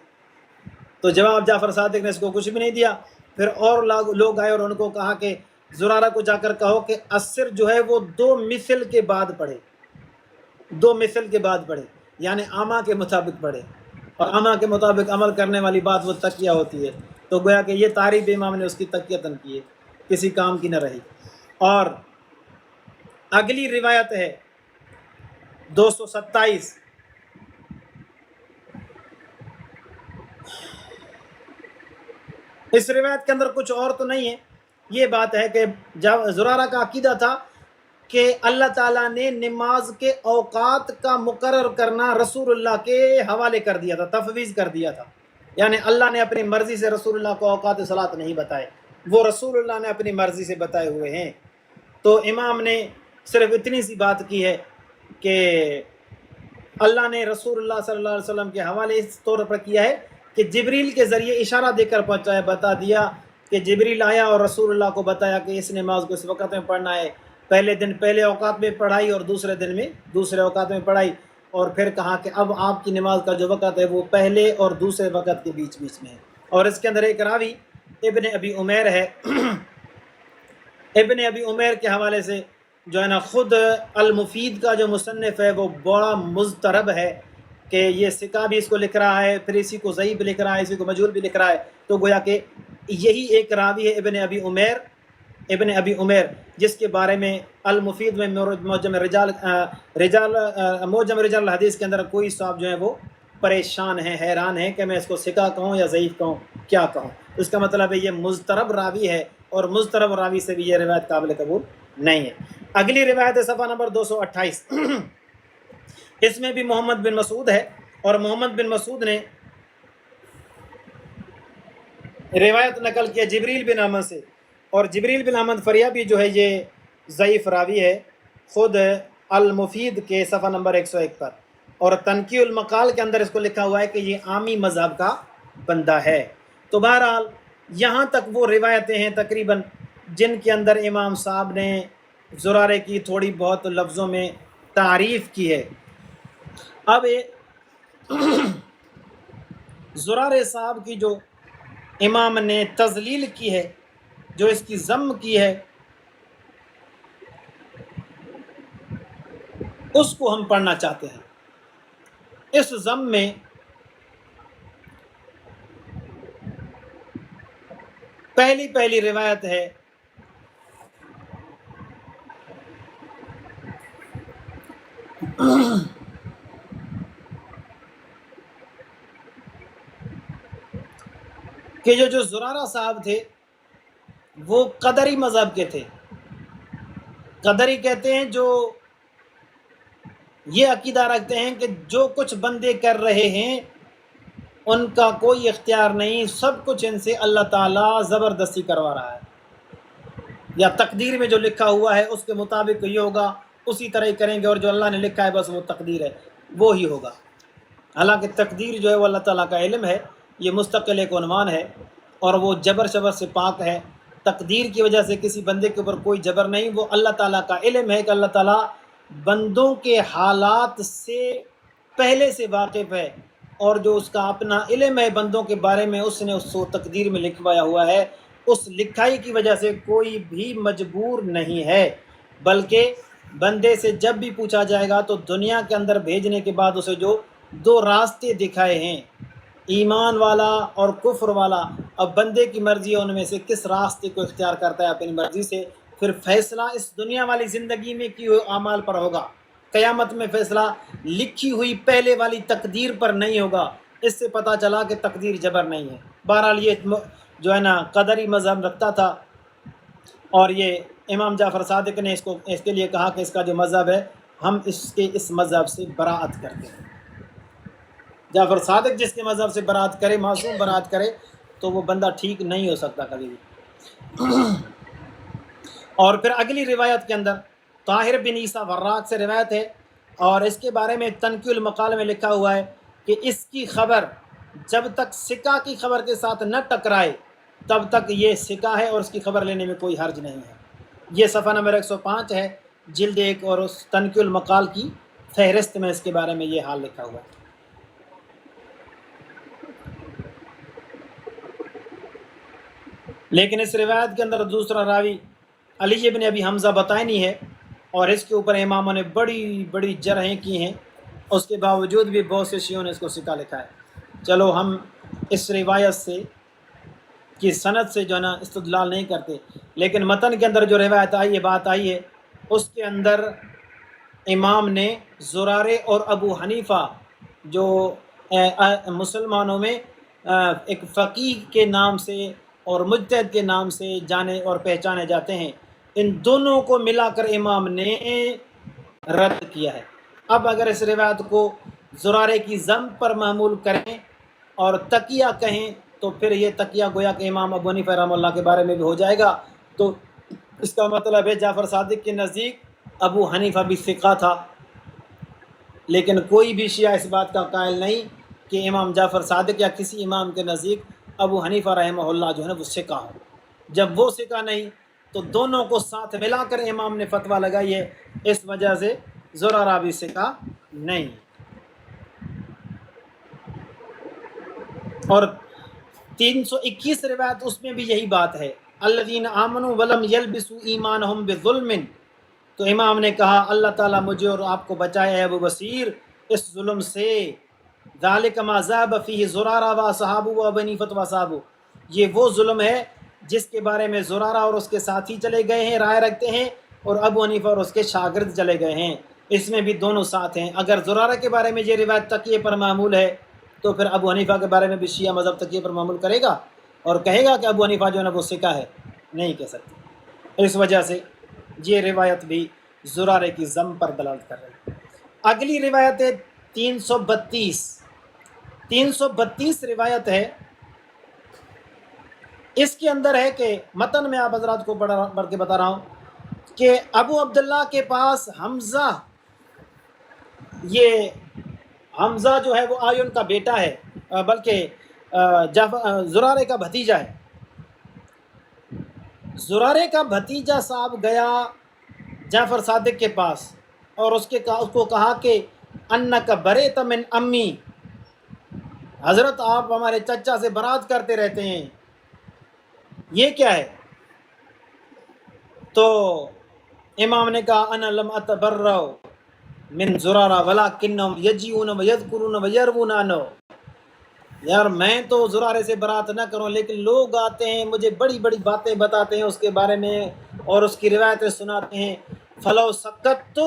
تو جواب جعفر صادق نے اس کو کچھ بھی نہیں دیا. پھر اور لوگ آئے اور ان کو کہا کہ زرارہ کو جا کر کہو کہ عصر جو ہے وہ 2 مثل کے بعد پڑھے، 2 مثل کے بعد پڑھے، یعنی آما کے مطابق پڑھے. اور آما کے مطابق عمل کرنے والی بات وہ تقیہ ہوتی ہے. تو گویا کہ یہ تعریف امام نے اس کی تقیتاً کی ہے، کسی کام کی نہ رہی. اور اگلی روایت ہے 227. اس روایت کے اندر کچھ اور تو نہیں ہے، یہ بات ہے کہ جب زرارہ کا عقیدہ تھا کہ اللہ تعالیٰ نے نماز کے اوقات کا مقرر کرنا رسول اللہ کے حوالے کر دیا تھا، تفویض کر دیا تھا، یعنی اللہ نے اپنی مرضی سے رسول اللہ کو اوقات صلاۃ نہیں بتائے، وہ رسول اللہ نے اپنی مرضی سے بتائے ہوئے ہیں۔ تو امام نے صرف اتنی سی بات کی ہے کہ اللہ نے رسول اللہ صلی اللہ علیہ وسلم کے حوالے اس طور پر کیا ہے کہ جبریل کے ذریعے اشارہ دے کر پہنچایا، بتا دیا کہ جبریل آیا اور رسول اللہ کو بتایا کہ اس نماز کو اس وقت میں پڑھنا ہے، پہلے دن پہلے اوقات میں پڑھائی اور دوسرے دن میں دوسرے اوقات میں پڑھائی، اور پھر کہا کہ اب آپ کی نماز کا جو وقت ہے وہ پہلے اور دوسرے وقت کے بیچ میں ہے۔ اور اس کے اندر ایک راوی ابن ابی عمیر ہے، ابن ابی عمیر کے حوالے سے جو ہے نا، خود المفید کا جو مصنف ہے وہ بڑا مضطرب ہے کہ یہ ثقہ بھی اس کو لکھ رہا ہے، پھر اسی کو ضعیف بھی لکھ رہا ہے، اسی کو مجہول بھی لکھ رہا ہے، تو گویا کہ یہی ایک راوی ہے ابن ابی عمیر جس کے بارے میں المفید میں معجم رجال الحدیث کے اندر کوئی صاحب جو ہیں وہ پریشان ہیں، حیران ہیں کہ میں اس کو ثقہ کہوں یا ضعیف کہوں، کیا کہوں۔ اس کا مطلب ہے یہ مضطرب راوی ہے، اور مضطرب راوی سے بھی یہ روایت قابل قبول نہیں ہے۔ اگلی روایت ہے صفحہ نمبر 228، اس میں بھی محمد بن مسعود ہے، اور محمد بن مسعود نے روایت نقل کیا جبریل بن احمد سے، اور جبریل بن احمد فریابی جو ہے یہ ضعیف راوی ہے، خود المفید کے صفحہ نمبر 101 پر، اور تنقیح المقال کے اندر اس کو لکھا ہوا ہے کہ یہ عامی مذہب کا بندہ ہے۔ تو بہرحال یہاں تک وہ روایتیں ہیں تقریباً جن کے اندر امام صاحب نے زرارے کی تھوڑی بہت لفظوں میں تعریف کی ہے۔ اب زرارے صاحب کی جو امام نے تذلیل کی ہے، جو اس کی ذم کی ہے، اس کو ہم پڑھنا چاہتے ہیں۔ اس ذم میں پہلی روایت ہے کہ جو زرارہ صاحب تھے وہ قدری مذہب کے تھے۔ قدری کہتے ہیں جو یہ عقیدہ رکھتے ہیں کہ جو کچھ بندے کر رہے ہیں ان کا کوئی اختیار نہیں، سب کچھ ان سے اللہ تعالیٰ زبردستی کروا رہا ہے، یا تقدیر میں جو لکھا ہوا ہے اس کے مطابق یہ ہوگا، اسی طرح ہی کریں گے، اور جو اللہ نے لکھا ہے بس وہ تقدیر ہے، وہ ہی ہوگا۔ حالانکہ تقدیر جو ہے وہ اللہ تعالیٰ کا علم ہے، یہ مستقل ایک عنوان ہے، اور وہ جبر شبر سے پاک ہے۔ تقدیر کی وجہ سے کسی بندے کے اوپر کوئی جبر نہیں، وہ اللہ تعالیٰ کا علم ہے کہ اللہ تعالیٰ بندوں کے حالات سے پہلے سے واقف ہے، اور جو اس کا اپنا علم ہے بندوں کے بارے میں اس نے اس کو تقدیر میں لکھوایا ہوا ہے، اس لکھائی کی وجہ سے کوئی بھی مجبور نہیں ہے، بلکہ بندے سے جب بھی پوچھا جائے گا تو دنیا کے اندر بھیجنے کے بعد اسے جو دو راستے دکھائے ہیں، ایمان والا اور کفر والا، اب بندے کی مرضی ہے ان میں سے کس راستے کو اختیار کرتا ہے اپنی مرضی سے، پھر فیصلہ اس دنیا والی زندگی میں کی ہوئے اعمال پر ہوگا، قیامت میں فیصلہ لکھی ہوئی پہلے والی تقدیر پر نہیں ہوگا۔ اس سے پتہ چلا کہ تقدیر جبر نہیں ہے۔ بہرحال یہ جو ہے نا قدری مذہب رکھتا تھا، اور یہ امام جعفر صادق نے اس کے لیے کہا کہ اس کا جو مذہب ہے ہم اس مذہب سے براءت کرتے ہیں۔ جعفر صادق جس کے مذہب سے براءت کرے، معصوم براءت کرے، تو وہ بندہ ٹھیک نہیں ہو سکتا کبھی بھی۔ اور پھر اگلی روایت کے اندر طاہر بن عیسیٰ وراق سے روایت ہے، اور اس کے بارے میں تنقیح المقال میں لکھا ہوا ہے کہ اس کی خبر جب تک سکہ کی خبر کے ساتھ نہ ٹکرائے تب تک یہ سکہ ہے، اور اس کی خبر لینے میں کوئی حرج نہیں ہے۔ یہ صفحہ نمبر 105 ہے، جلد 1، اور اس تنقیح المقال کی فہرست میں اس کے بارے میں یہ حال لکھا ہوا ہے۔ لیکن اس روایت کے اندر دوسرا راوی علی بن ابی حمزہ بطائنی ہے، اور اس کے اوپر اماموں نے بڑی بڑی جرحیں کی ہیں، اس کے باوجود بھی بہت سے شیعوں نے اس کو سکہ لکھا ہے۔ چلو ہم اس روایت سے کی سند سے جو ہے نا استدلال نہیں کرتے، لیکن متن کے اندر جو روایت آئی ہے، بات آئی ہے، اس کے اندر امام نے زرارے اور ابو حنیفہ جو مسلمانوں میں ایک فقیہ کے نام سے اور مجتہد کے نام سے جانے اور پہچانے جاتے ہیں، ان دونوں کو ملا کر امام نے رد کیا ہے۔ اب اگر اس روایت کو زرارے کی ضم پر معمول کریں اور تقیہ کہیں تو پھر یہ تقیہ گویا کہ امام ابو حنیفہ رحمہ اللہ کے بارے میں بھی ہو جائے گا، تو اس کا مطلب ہے جعفر صادق کے نزدیک ابو حنیفہ بھی ثقہ تھا، لیکن کوئی بھی شیعہ اس بات کا قائل نہیں کہ امام جعفر صادق یا کسی امام کے نزدیک ابو حنیفہ رحمہ اللہ جو ہے نا وہ ثقہ ہو۔ جب وہ ثقہ نہیں تو دونوں کو ساتھ ملا کر امام نے فتویٰ لگائی ہے، اس وجہ سے زرارہ بھی ثقہ نہیں۔ اور 321 روایت اس میں بھی یہی بات ہے، الذین آمنوا ولم یلبسوا ایمانہم بظلم، تو امام نے کہا اللہ تعالیٰ مجھے اور آپ کو بچائے ابو بصیر اس ظلم سے، ذالک ما ذهب فیہ زرارہ واصحابہ وابو حنیفہ واصحابہ، یہ وہ ظلم ہے جس کے بارے میں زرارہ اور اس کے ساتھی چلے گئے ہیں، رائے رکھتے ہیں، اور ابو حنیفہ اور اس کے شاگرد چلے گئے ہیں، اس میں بھی دونوں ساتھ ہیں۔ اگر زرارہ کے بارے میں یہ روایت تقیہ پر معمول ہے تو پھر ابو حنیفہ کے بارے میں بھی شیعہ مذہب تقیہ پر معمول کرے گا اور کہے گا کہ ابو حنیفہ جو ہے نا وہ ثقہ ہے؟ نہیں کہہ سکتے۔ اس وجہ سے یہ روایت بھی زرارے کی ضم پر دلالت کر رہی ہے۔ اگلی روایت ہے 332 روایت ہے، اس کے اندر ہے کہ متن میں آپ حضرات کو پڑھ کے بتا رہا ہوں کہ ابو عبداللہ کے پاس حمزہ، یہ حمزہ جو ہے وہ آیون کا بیٹا ہے، بلکہ زرارے کا بھتیجا ہے۔ زرارے کا بھتیجا صاحب گیا جعفر صادق کے پاس اور اس کو کہا کہ انک بریت من امی، حضرت آپ ہمارے چچا سے برات کرتے رہتے ہیں، یہ کیا ہے؟ تو امام نے کہا انا لم اتبرأ من زرارہ ولکنہم یجیئون ویذکرون ویروون عنہ، یار میں تو زرارے سے برات نہ کروں لیکن لوگ آتے ہیں مجھے بڑی بڑی باتیں بتاتے ہیں اس کے بارے میں اور اس کی روایتیں سناتے ہیں، فلو سکت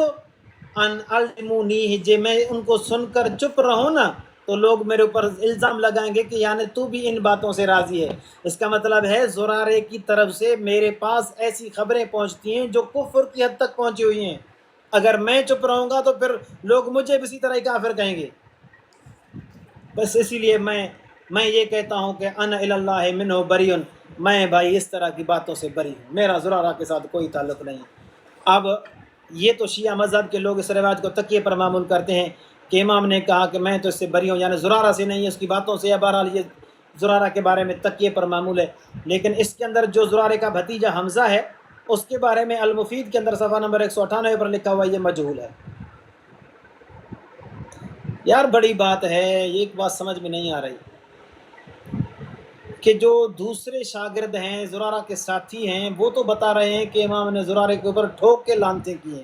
ان علمونی، جے میں ان کو سن کر چپ رہوں نا تو لوگ میرے اوپر الزام لگائیں گے کہ یعنی تو بھی ان باتوں سے راضی ہے۔ اس کا مطلب ہے زرارے کی طرف سے میرے پاس ایسی خبریں پہنچتی ہیں جو کفر کی حد تک پہنچی ہوئی ہیں، اگر میں چپ رہوں گا تو پھر لوگ مجھے بھی اسی طرح ہی کافر کہیں گے، بس اسی لیے میں یہ کہتا ہوں کہ انا الی اللہ منہ بری، میں بھائی اس طرح کی باتوں سے بری ہوں، میرا زرارہ کے ساتھ کوئی تعلق نہیں۔ اب یہ تو شیعہ مذہب کے لوگ اس روایت کو تقیہ پر معمول کرتے ہیں کہ امام نے کہا کہ میں تو اس سے بری ہوں، یعنی زرارہ سے نہیں، اس کی باتوں سے، یا بہرحال یہ زرارہ کے بارے میں تقیہ پر معمول ہے۔ لیکن اس کے اندر جو زرارے کا بھتیجا حمزہ ہے اس کے بارے میں المفید کے اندر صفحہ نمبر 198 پر لکھا ہوا یہ مجہول ہے۔ یار بڑی بات ہے، یہ ایک بات سمجھ میں نہیں آ رہی کہ جو دوسرے شاگرد ہیں زرارہ کے ساتھی ہیں وہ تو بتا رہے ہیں کہ امام نے زرارے کے اوپر ٹھوک کے لعنتیں کی ہیں،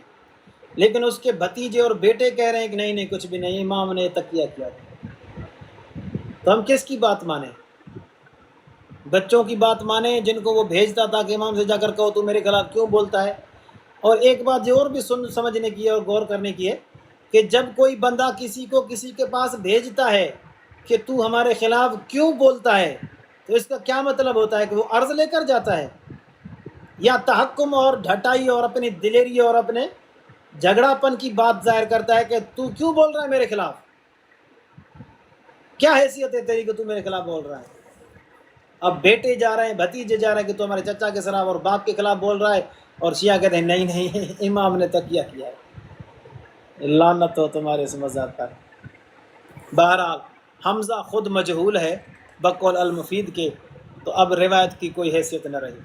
لیکن اس کے بھتیجے اور بیٹے کہہ رہے ہیں کہ نہیں کچھ بھی نہیں، امام نے تقیہ کیا تھا۔ تو ہم کس کی بات مانیں؟ بچوں کی بات مانیں جن کو وہ بھیجتا تھا کہ امام سے جا کر کہو تو میرے خلاف کیوں بولتا ہے؟ اور ایک بات جو اور بھی سمجھنے کی ہے اور غور کرنے کی ہے کہ جب کوئی بندہ کسی کو کسی کے پاس بھیجتا ہے کہ تو ہمارے خلاف کیوں بولتا ہے، تو اس کا کیا مطلب ہوتا ہے کہ وہ عرض لے کر جاتا ہے یا تحکم اور ڈھٹائی اور اپنی دلیری اور اپنے جھگڑا پن کی بات ظاہر کرتا ہے کہ تو کیوں بول رہا ہے میرے خلاف، کیا حیثیت ہے تیری کہ تو میرے خلاف بول رہا ہے؟ اب بیٹے جا رہے ہیں، بھتیجے جا رہے ہیں کہ تو ہمارے چچا کے خلاف اور باپ کے خلاف بول رہا ہے، اور شیعہ کہتے ہیں نہیں امام نے تقیہ کیا ہے، لعنت ہو تمہارے اس مذہب پر۔ بہرحال حمزہ خود مجہول ہے بقول المفید کے، تو اب روایت کی کوئی حیثیت نہ رہی،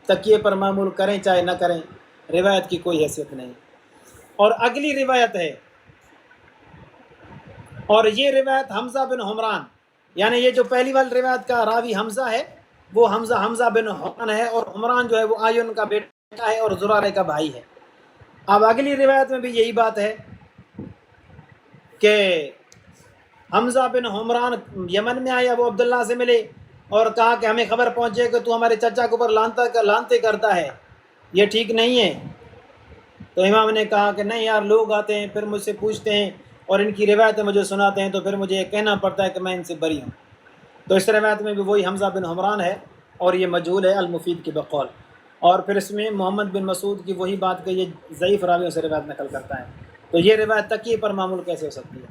تقیہ پر معمول کریں چاہے نہ کریں، روایت کی کوئی حیثیت نہیں۔ اور اگلی روایت ہے، اور یہ روایت حمزہ بن حمران، یعنی یہ جو پہلی والی روایت کا راوی حمزہ ہے وہ حمزہ بن حمران ہے، اور حمران جو ہے وہ آیون کا بیٹا ہے اور زرارے کا بھائی ہے۔ اب اگلی روایت میں بھی یہی بات ہے کہ حمزہ بن حمران یمن میں آئے، ابو عبداللہ سے ملے اور کہا کہ ہمیں خبر پہنچے کہ تو ہمارے چچا کے اوپر لعنتیں کرتا ہے، یہ ٹھیک نہیں ہے۔ تو امام نے کہا کہ نہیں یار، لوگ آتے ہیں پھر مجھ سے پوچھتے ہیں اور ان کی روایتیں مجھے سناتے ہیں تو پھر مجھے یہ کہنا پڑتا ہے کہ میں ان سے بری ہوں۔ تو اس روایت میں بھی وہی حمزہ بن حمران ہے اور یہ مجہول ہے المفید کی بقول، اور پھر اس میں محمد بن مسعود کی وہی بات کہ یہ ضعیف راویوں سے روایت نقل کرتا ہے، تو یہ روایت تکیے پر معمول کیسے ہو سکتی ہے؟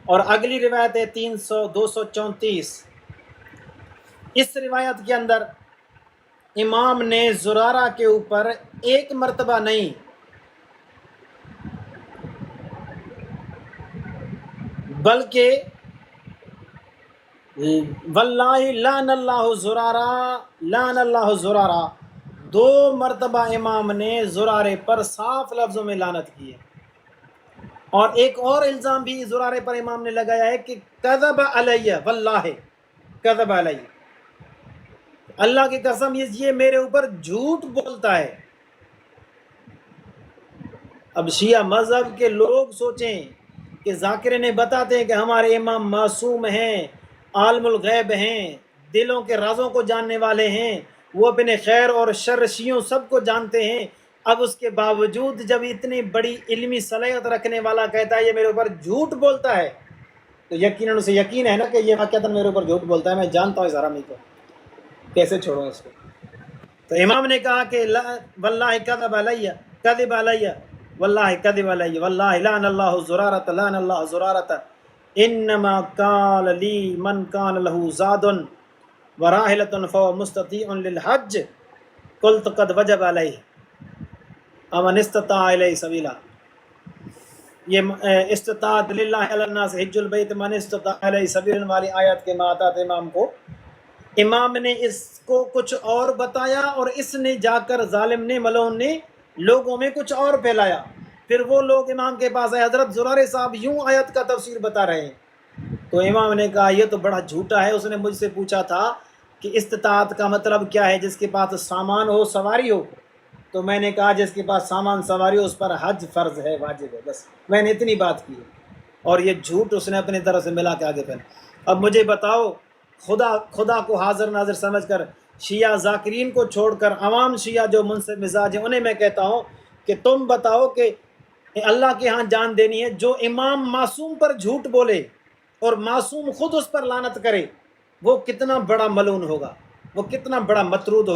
اور اگلی روایت ہے 234، اس روایت کے اندر امام نے زرارہ کے اوپر ایک مرتبہ نہیں بلکہ واللہ لعن اللہ زرارہ، لعن اللہ زرارہ، 2 مرتبہ امام نے زرارے پر صاف لفظوں میں لعنت کی ہے۔ اور ایک اور الزام بھی زرارے پر امام نے لگایا ہے کہ کذب علیہ، واللہ کذب علیہ، اللہ کی قسم یہ میرے اوپر جھوٹ بولتا ہے۔ اب شیعہ مذہب کے لوگ سوچیں کہ ذاکرین بتاتے ہیں کہ ہمارے امام معصوم ہیں، عالم الغیب ہیں، دلوں کے رازوں کو جاننے والے ہیں، وہ اپنے خیر اور شر شیوں سب کو جانتے ہیں، اب اس کے باوجود جب اتنی بڑی علمی صلاحیت رکھنے والا کہتا ہے یہ میرے اوپر جھوٹ بولتا ہے، تو یقیناً اسے یقین ہے نا کہ یہ واقعتاً میرے اوپر جھوٹ بولتا ہے، میں جانتا ہوں اس حرامی کو، کیسے چھوڑوں اس کو؟ تو امام نے کہا کہ واللہ کذب علیہ، کذب علیہ، واللہ کذب علیہ، واللہ لعن اللہ زرارۃ، لعن اللہ زرارۃ، انما قال لی من کان له زاد وراحلۃ فهو مستطیع للحج قلت قد وجب علیہ امن استطاع الیہ سبیلا۔ یہ استطاعت للہ علی الناس حج البیت من استطاع الیہ سبیلا والی آیت کے ماتحت امام کو، امام نے اس کو کچھ اور بتایا اور اس نے جا کر ظالم نے، ملعون نے لوگوں میں کچھ اور پھیلایا، پھر وہ لوگ امام کے پاس آئے، حضرت زرارے صاحب یوں آیت کا تفسیر بتا رہے ہیں، تو امام نے کہا یہ تو بڑا جھوٹا ہے، اس نے مجھ سے پوچھا تھا کہ استطاعت کا مطلب کیا ہے، جس کے پاس سامان ہو، سواری ہو، تو میں نے کہا جس کے پاس سامان سواری ہو اس پر حج فرض ہے، واجب ہے، بس میں نے اتنی بات کی ہے، اور یہ جھوٹ اس نے اپنی طرف سے ملا کے آگے پھیلا۔ اب مجھے بتاؤ، خدا کو حاضر ناظر سمجھ کر شیعہ ذاکرین کو چھوڑ کر عوام شیعہ جو منصف مزاج ہیں انہیں میں کہتا ہوں کہ تم بتاؤ کہ اللہ کے ہاں جان دینی ہے، جو امام معصوم پر جھوٹ بولے اور معصوم خود اس پر لعنت کرے، وہ کتنا بڑا ملعون ہوگا، وہ کتنا بڑا مطرود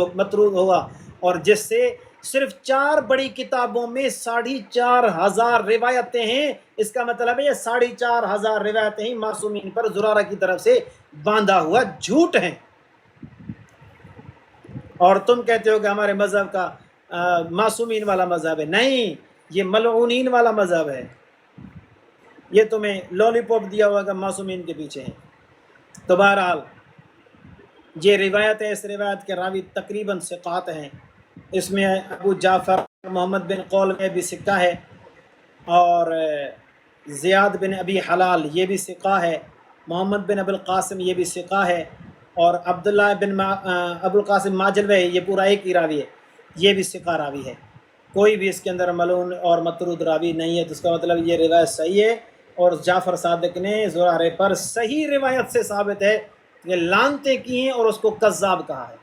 ہوگا، اور جس سے صرف 4 بڑی کتابوں میں 4,500 روایتیں ہیں، اس کا مطلب ہے یہ 4,500 روایتیں ہیں معصومین پر زرارہ کی طرف سے باندھا ہوا جھوٹ ہیں، اور تم کہتے ہو کہ ہمارے مذہب کا معصومین والا مذہب ہے، نہیں، یہ ملعونین والا مذہب ہے، یہ تمہیں لولی پاپ دیا ہوا کہ معصومین کے پیچھے ہیں۔ تو بہرحال یہ روایت ہے، اس روایت کے راوی تقریباً ثقات ہیں، اس میں ابو جعفر محمد بن قول میں بھی ثقہ ہے، اور زیاد بن ابی حلال یہ بھی ثقہ ہے، محمد بن ابو القاسم یہ بھی ثقہ ہے، اور عبداللہ بن ابو القاسم ماجلوی یہ پورا ایک ہی راوی ہے، یہ بھی ثقہ راوی ہے، کوئی بھی اس کے اندر ملعون اور مطرود راوی نہیں ہے، تو اس کا مطلب یہ روایت صحیح ہے، اور جعفر صادق نے زرارے پر صحیح روایت سے ثابت ہے کہ لعنتیں کی ہیں اور اس کو کذاب کہا ہے۔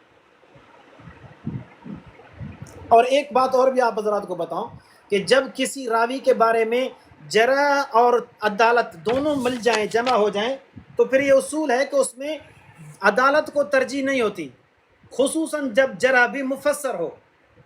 اور ایک بات اور بھی آپ حضرات کو بتاؤں کہ جب کسی راوی کے بارے میں جرح اور عدالت دونوں مل جائیں، جمع ہو جائیں، تو پھر یہ اصول ہے کہ اس میں عدالت کو ترجیح نہیں ہوتی، خصوصاً جب جرح بھی مفسر ہو،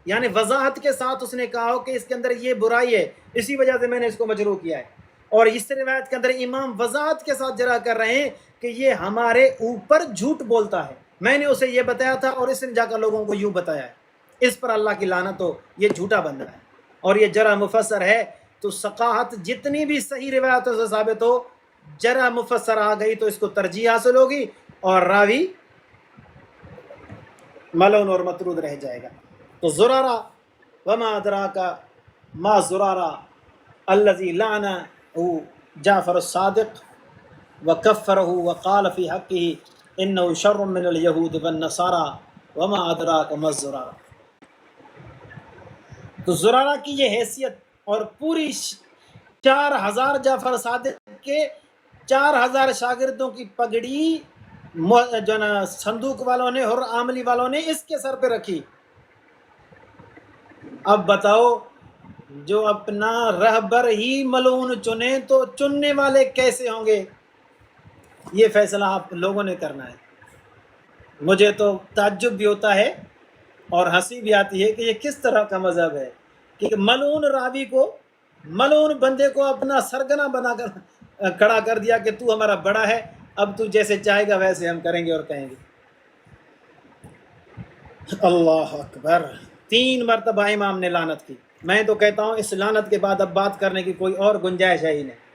یعنی وضاحت کے ساتھ اس نے کہا ہو کہ اس کے اندر یہ برائی ہے، اسی وجہ سے میں نے اس کو مجروح کیا ہے، اور اس روایت کے اندر امام وضاحت کے ساتھ جرح کر رہے ہیں کہ یہ ہمارے اوپر جھوٹ بولتا ہے، میں نے اسے یہ بتایا تھا اور اس نے جا کر لوگوں کو یوں بتایا ہے، اس پر اللہ کی لعنت ہو، یہ جھوٹا بندہ ہے، اور یہ جرح مفسر ہے، تو ثقاحت جتنی بھی صحیح روایتوں سے ثابت ہو، جرح مفسر آ گئی تو اس کو ترجیح حاصل ہوگی اور راوی ملعون اور مطرود رہ جائے گا۔ تو زرارہ وما ادراک ما زرارہ الذی لعنہ جعفر الصادق وکفرہ وقال فی حقہ انہ شر من الیہود والنصارى وما ادراک ما زرارہ۔ تو زرارہ کی یہ حیثیت، اور پوری 4,000 جعفر صادق کے 4,000 شاگردوں کی پگڑی جو نا صندوق والوں نے اور عاملی والوں نے اس کے سر پہ رکھی۔ اب بتاؤ، جو اپنا رہبر ہی ملعون چنے تو چننے والے کیسے ہوں گے؟ یہ فیصلہ آپ لوگوں نے کرنا ہے۔ مجھے تو تعجب بھی ہوتا ہے اور ہنسی بھی آتی ہے کہ یہ کس طرح کا مذہب ہے کہ ملعون راوی کو، ملعون بندے کو اپنا سرگنا بنا کر کھڑا کر دیا کہ تو ہمارا بڑا ہے، اب تو جیسے چاہے گا ویسے ہم کریں گے اور کہیں گے۔ اللہ اکبر، 3 مرتبہ امام نے لعنت کی۔ میں تو کہتا ہوں اس لعنت کے بعد اب بات کرنے کی کوئی اور گنجائش ہے ہی نہیں۔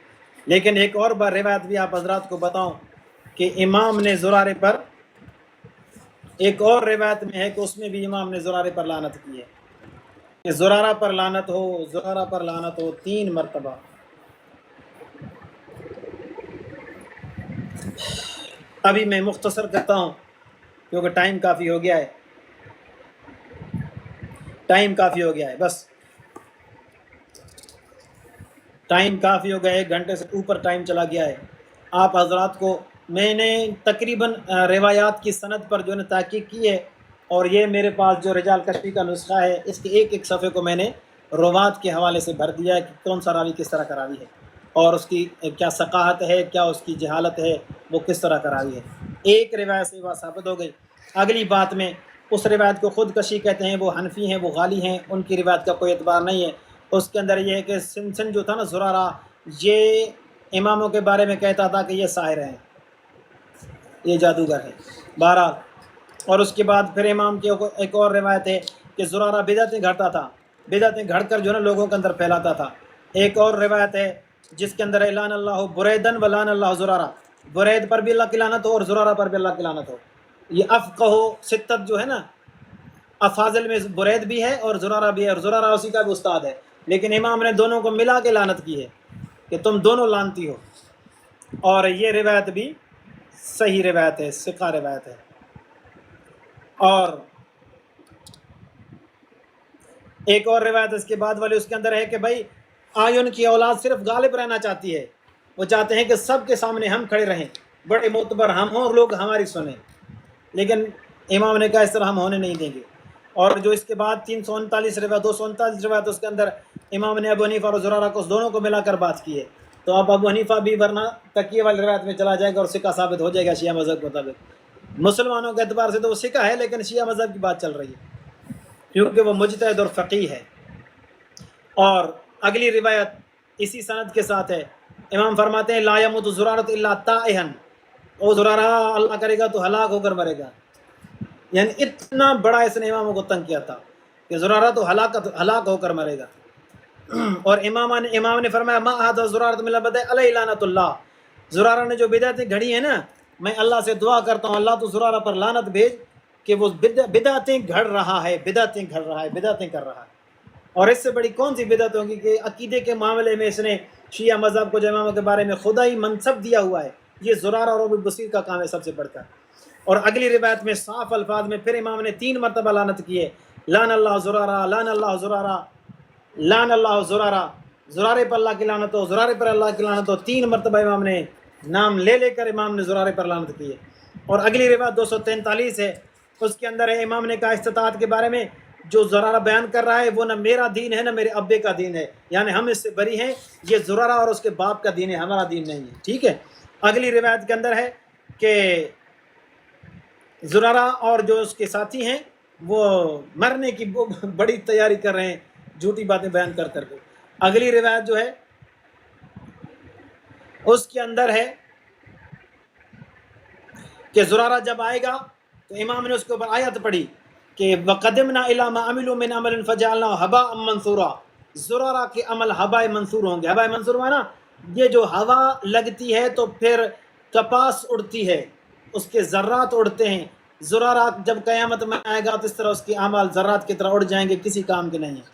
لیکن ایک اور بار روایت بھی آپ حضرات کو بتاؤں کہ امام نے زرارے پر، ایک اور روایت میں ہے کہ اس میں بھی امام نے زرارے پر لعنت کی ہے کہ زرارہ پر لعنت ہو، زرارہ پر لعنت ہو، 3 مرتبہ۔ ابھی میں مختصر کرتا ہوں کیونکہ ٹائم کافی ہو گیا ہے، ٹائم کافی ہو گیا ہے، بس ٹائم کافی ہو گیا ہے، 1 گھنٹے سے اوپر ٹائم چلا گیا ہے۔ آپ حضرات کو میں نے تقریباً روایات کی سند پر جو نے تحقیق کی ہے، اور یہ میرے پاس جو رجال کشفی کا نسخہ ہے، اس کے ایک ایک صفحے کو میں نے روات کے حوالے سے بھر دیا ہے کہ کون سا راوی کس طرح کا راوی ہے، اور اس کی کیا ثقاہت ہے، کیا اس کی جہالت ہے، وہ کس طرح کا راوی ہے۔ ایک روایت سے بات ثابت ہو گئی۔ اگلی بات میں اس روایت کو خود کشی کہتے ہیں، وہ حنفی ہیں، وہ غالی ہیں، ان کی روایت کا کوئی اعتبار نہیں ہے۔ اس کے اندر یہ ہے کہ سمسن جو تھا نا زرارہ، یہ اماموں کے بارے میں کہتا تھا کہ یہ ساحر ہیں، یہ جادوگر ہیں، بہرحال۔ اور اس کے بعد پھر امام کی ایک اور روایت ہے کہ زرارہ بدعتیں گھڑتا تھا، بدعتیں گھڑ کر جو ہے نا لوگوں کے اندر پھیلاتا تھا۔ ایک اور روایت ہے جس کے اندر ہے لعن اللہ بریدن و لعن اللہ زرارہ، برید پر بھی اللہ کی لعنت ہو اور زرارہ پر بھی اللہ کی لعنت ہو۔ یہ افقہ ستت جو ہے نا، افاضل میں برید بھی ہے اور زرارہ بھی ہے، اور زرارہ اسی کا بھی استاد ہے، لیکن امام نے دونوں کو ملا کے لعنت کی ہے کہ تم دونوں لعنتی ہو۔ اور یہ روایت بھی صحیح روایت ہے، ثقہ روایت ہے۔ اور ایک اور روایت اس کے بعد والی، اس کے اندر ہے کہ بھائی آئین کی اولاد صرف غالب رہنا چاہتی ہے، وہ چاہتے ہیں کہ سب کے سامنے ہم کھڑے رہیں، بڑے معتبر ہم ہوں اور لوگ ہماری سنیں، لیکن امام نے کہا اس طرح ہم ہونے نہیں دیں گے۔ اور جو اس کے بعد 339 روایت 239 روایت، اس کے اندر امام نے ابو حنیفہ اور زرارہ کو دونوں کو ملا کر بات کی ہے۔ تو اب ابو حنیفہ بھی ورنہ تکیے والی روایت میں چلا جائے گا اور سکہ ثابت ہو جائے گا شیعہ مذہب کے مطابق۔ مسلمانوں کے اعتبار سے تو وہ سکہ ہے، لیکن شیعہ مذہب کی بات چل رہی ہے کیونکہ وہ مجتہد اور فقیہ ہے۔ اور اگلی روایت اسی سند کے ساتھ ہے، امام فرماتے ہیں لا یموت زرارۃ الا طائعا، او زرارہ اللہ کرے گا تو ہلاک ہو کر مرے گا۔ یعنی اتنا بڑا اس نے اماموں کو تنگ کیا تھا کہ زرارہ تو ہلاک ہو کر مرے گا۔ اور امام نے فرمایا ما ھذا زرارۃ من البدع علیہ لعنت اللہ، زرارہ نے جو بدعتیں گھڑی ہیں نا، میں اللہ سے دعا کرتا ہوں اللہ تو زرارہ پر لعنت بھیج کہ وہ بدعتیں گھڑ رہا ہے، بدعتیں گھڑ رہا ہے، بدعتیں کر رہا ہے۔ اور اس سے بڑی کون سی بدعت ہوگی کہ عقیدے کے معاملے میں اس نے شیعہ مذہب کو جو اماموں کے بارے میں خدائی منصب دیا ہوا ہے، یہ زرارہ اور ابو بصیر کا کام ہے سب سے بڑھ کر۔ اور اگلی روایت میں صاف الفاظ میں پھر امام نے 3 مرتبہ لعنت کی ہے، لعن اللہ زرارہ، لعن اللہ زرارہ، لعن اللہ زرارہ، زرارے پر اللہ کی لعنت ہو، زرارے پر اللہ کی لعنت ہو، 3 مرتبہ امام نے نام لے لے کر امام نے زرارے پر لعنت کی ہے۔ اور اگلی روایت 243 ہے، اس کے اندر ہے امام نے کہا استطاعت کے بارے میں جو زرارہ بیان کر رہا ہے وہ نہ میرا دین ہے نہ میرے ابے کا دین ہے، یعنی ہم اس سے بری ہیں، یہ زرارہ اور اس کے باپ کا دین ہے، ہمارا دین نہیں ہے، ٹھیک ہے۔ اگلی روایت کے اندر ہے کہ زرارہ اور جو اس کے ساتھی ہیں وہ مرنے کی بڑی تیاری کر رہے ہیں، جھوٹی باتیں بیان کر کر کے۔ اگلی روایت جو ہے اس کے اندر ہے کہ زرارہ جب آئے گا تو امام نے اس کے اوپر آیت پڑھی کہ وَقَدِمْنَا إِلَىٰ مَا عَمِلُوا مِنْ عَمَلٍ فَجَعَلْنَاهُ هَبَاءً مَنْثُورًا، زرارہ کے عمل ہبائے منصور ہوں گے۔ ہبائے منصور ہے نا، یہ جو ہوا لگتی ہے تو پھر کپاس اڑتی ہے، اس کے ذرات اڑتے ہیں، زرارہ جب قیامت میں آئے گا تو اس طرح اس کے اعمال ذرات کی طرح اڑ جائیں گے، کسی کام کے نہیں ہیں۔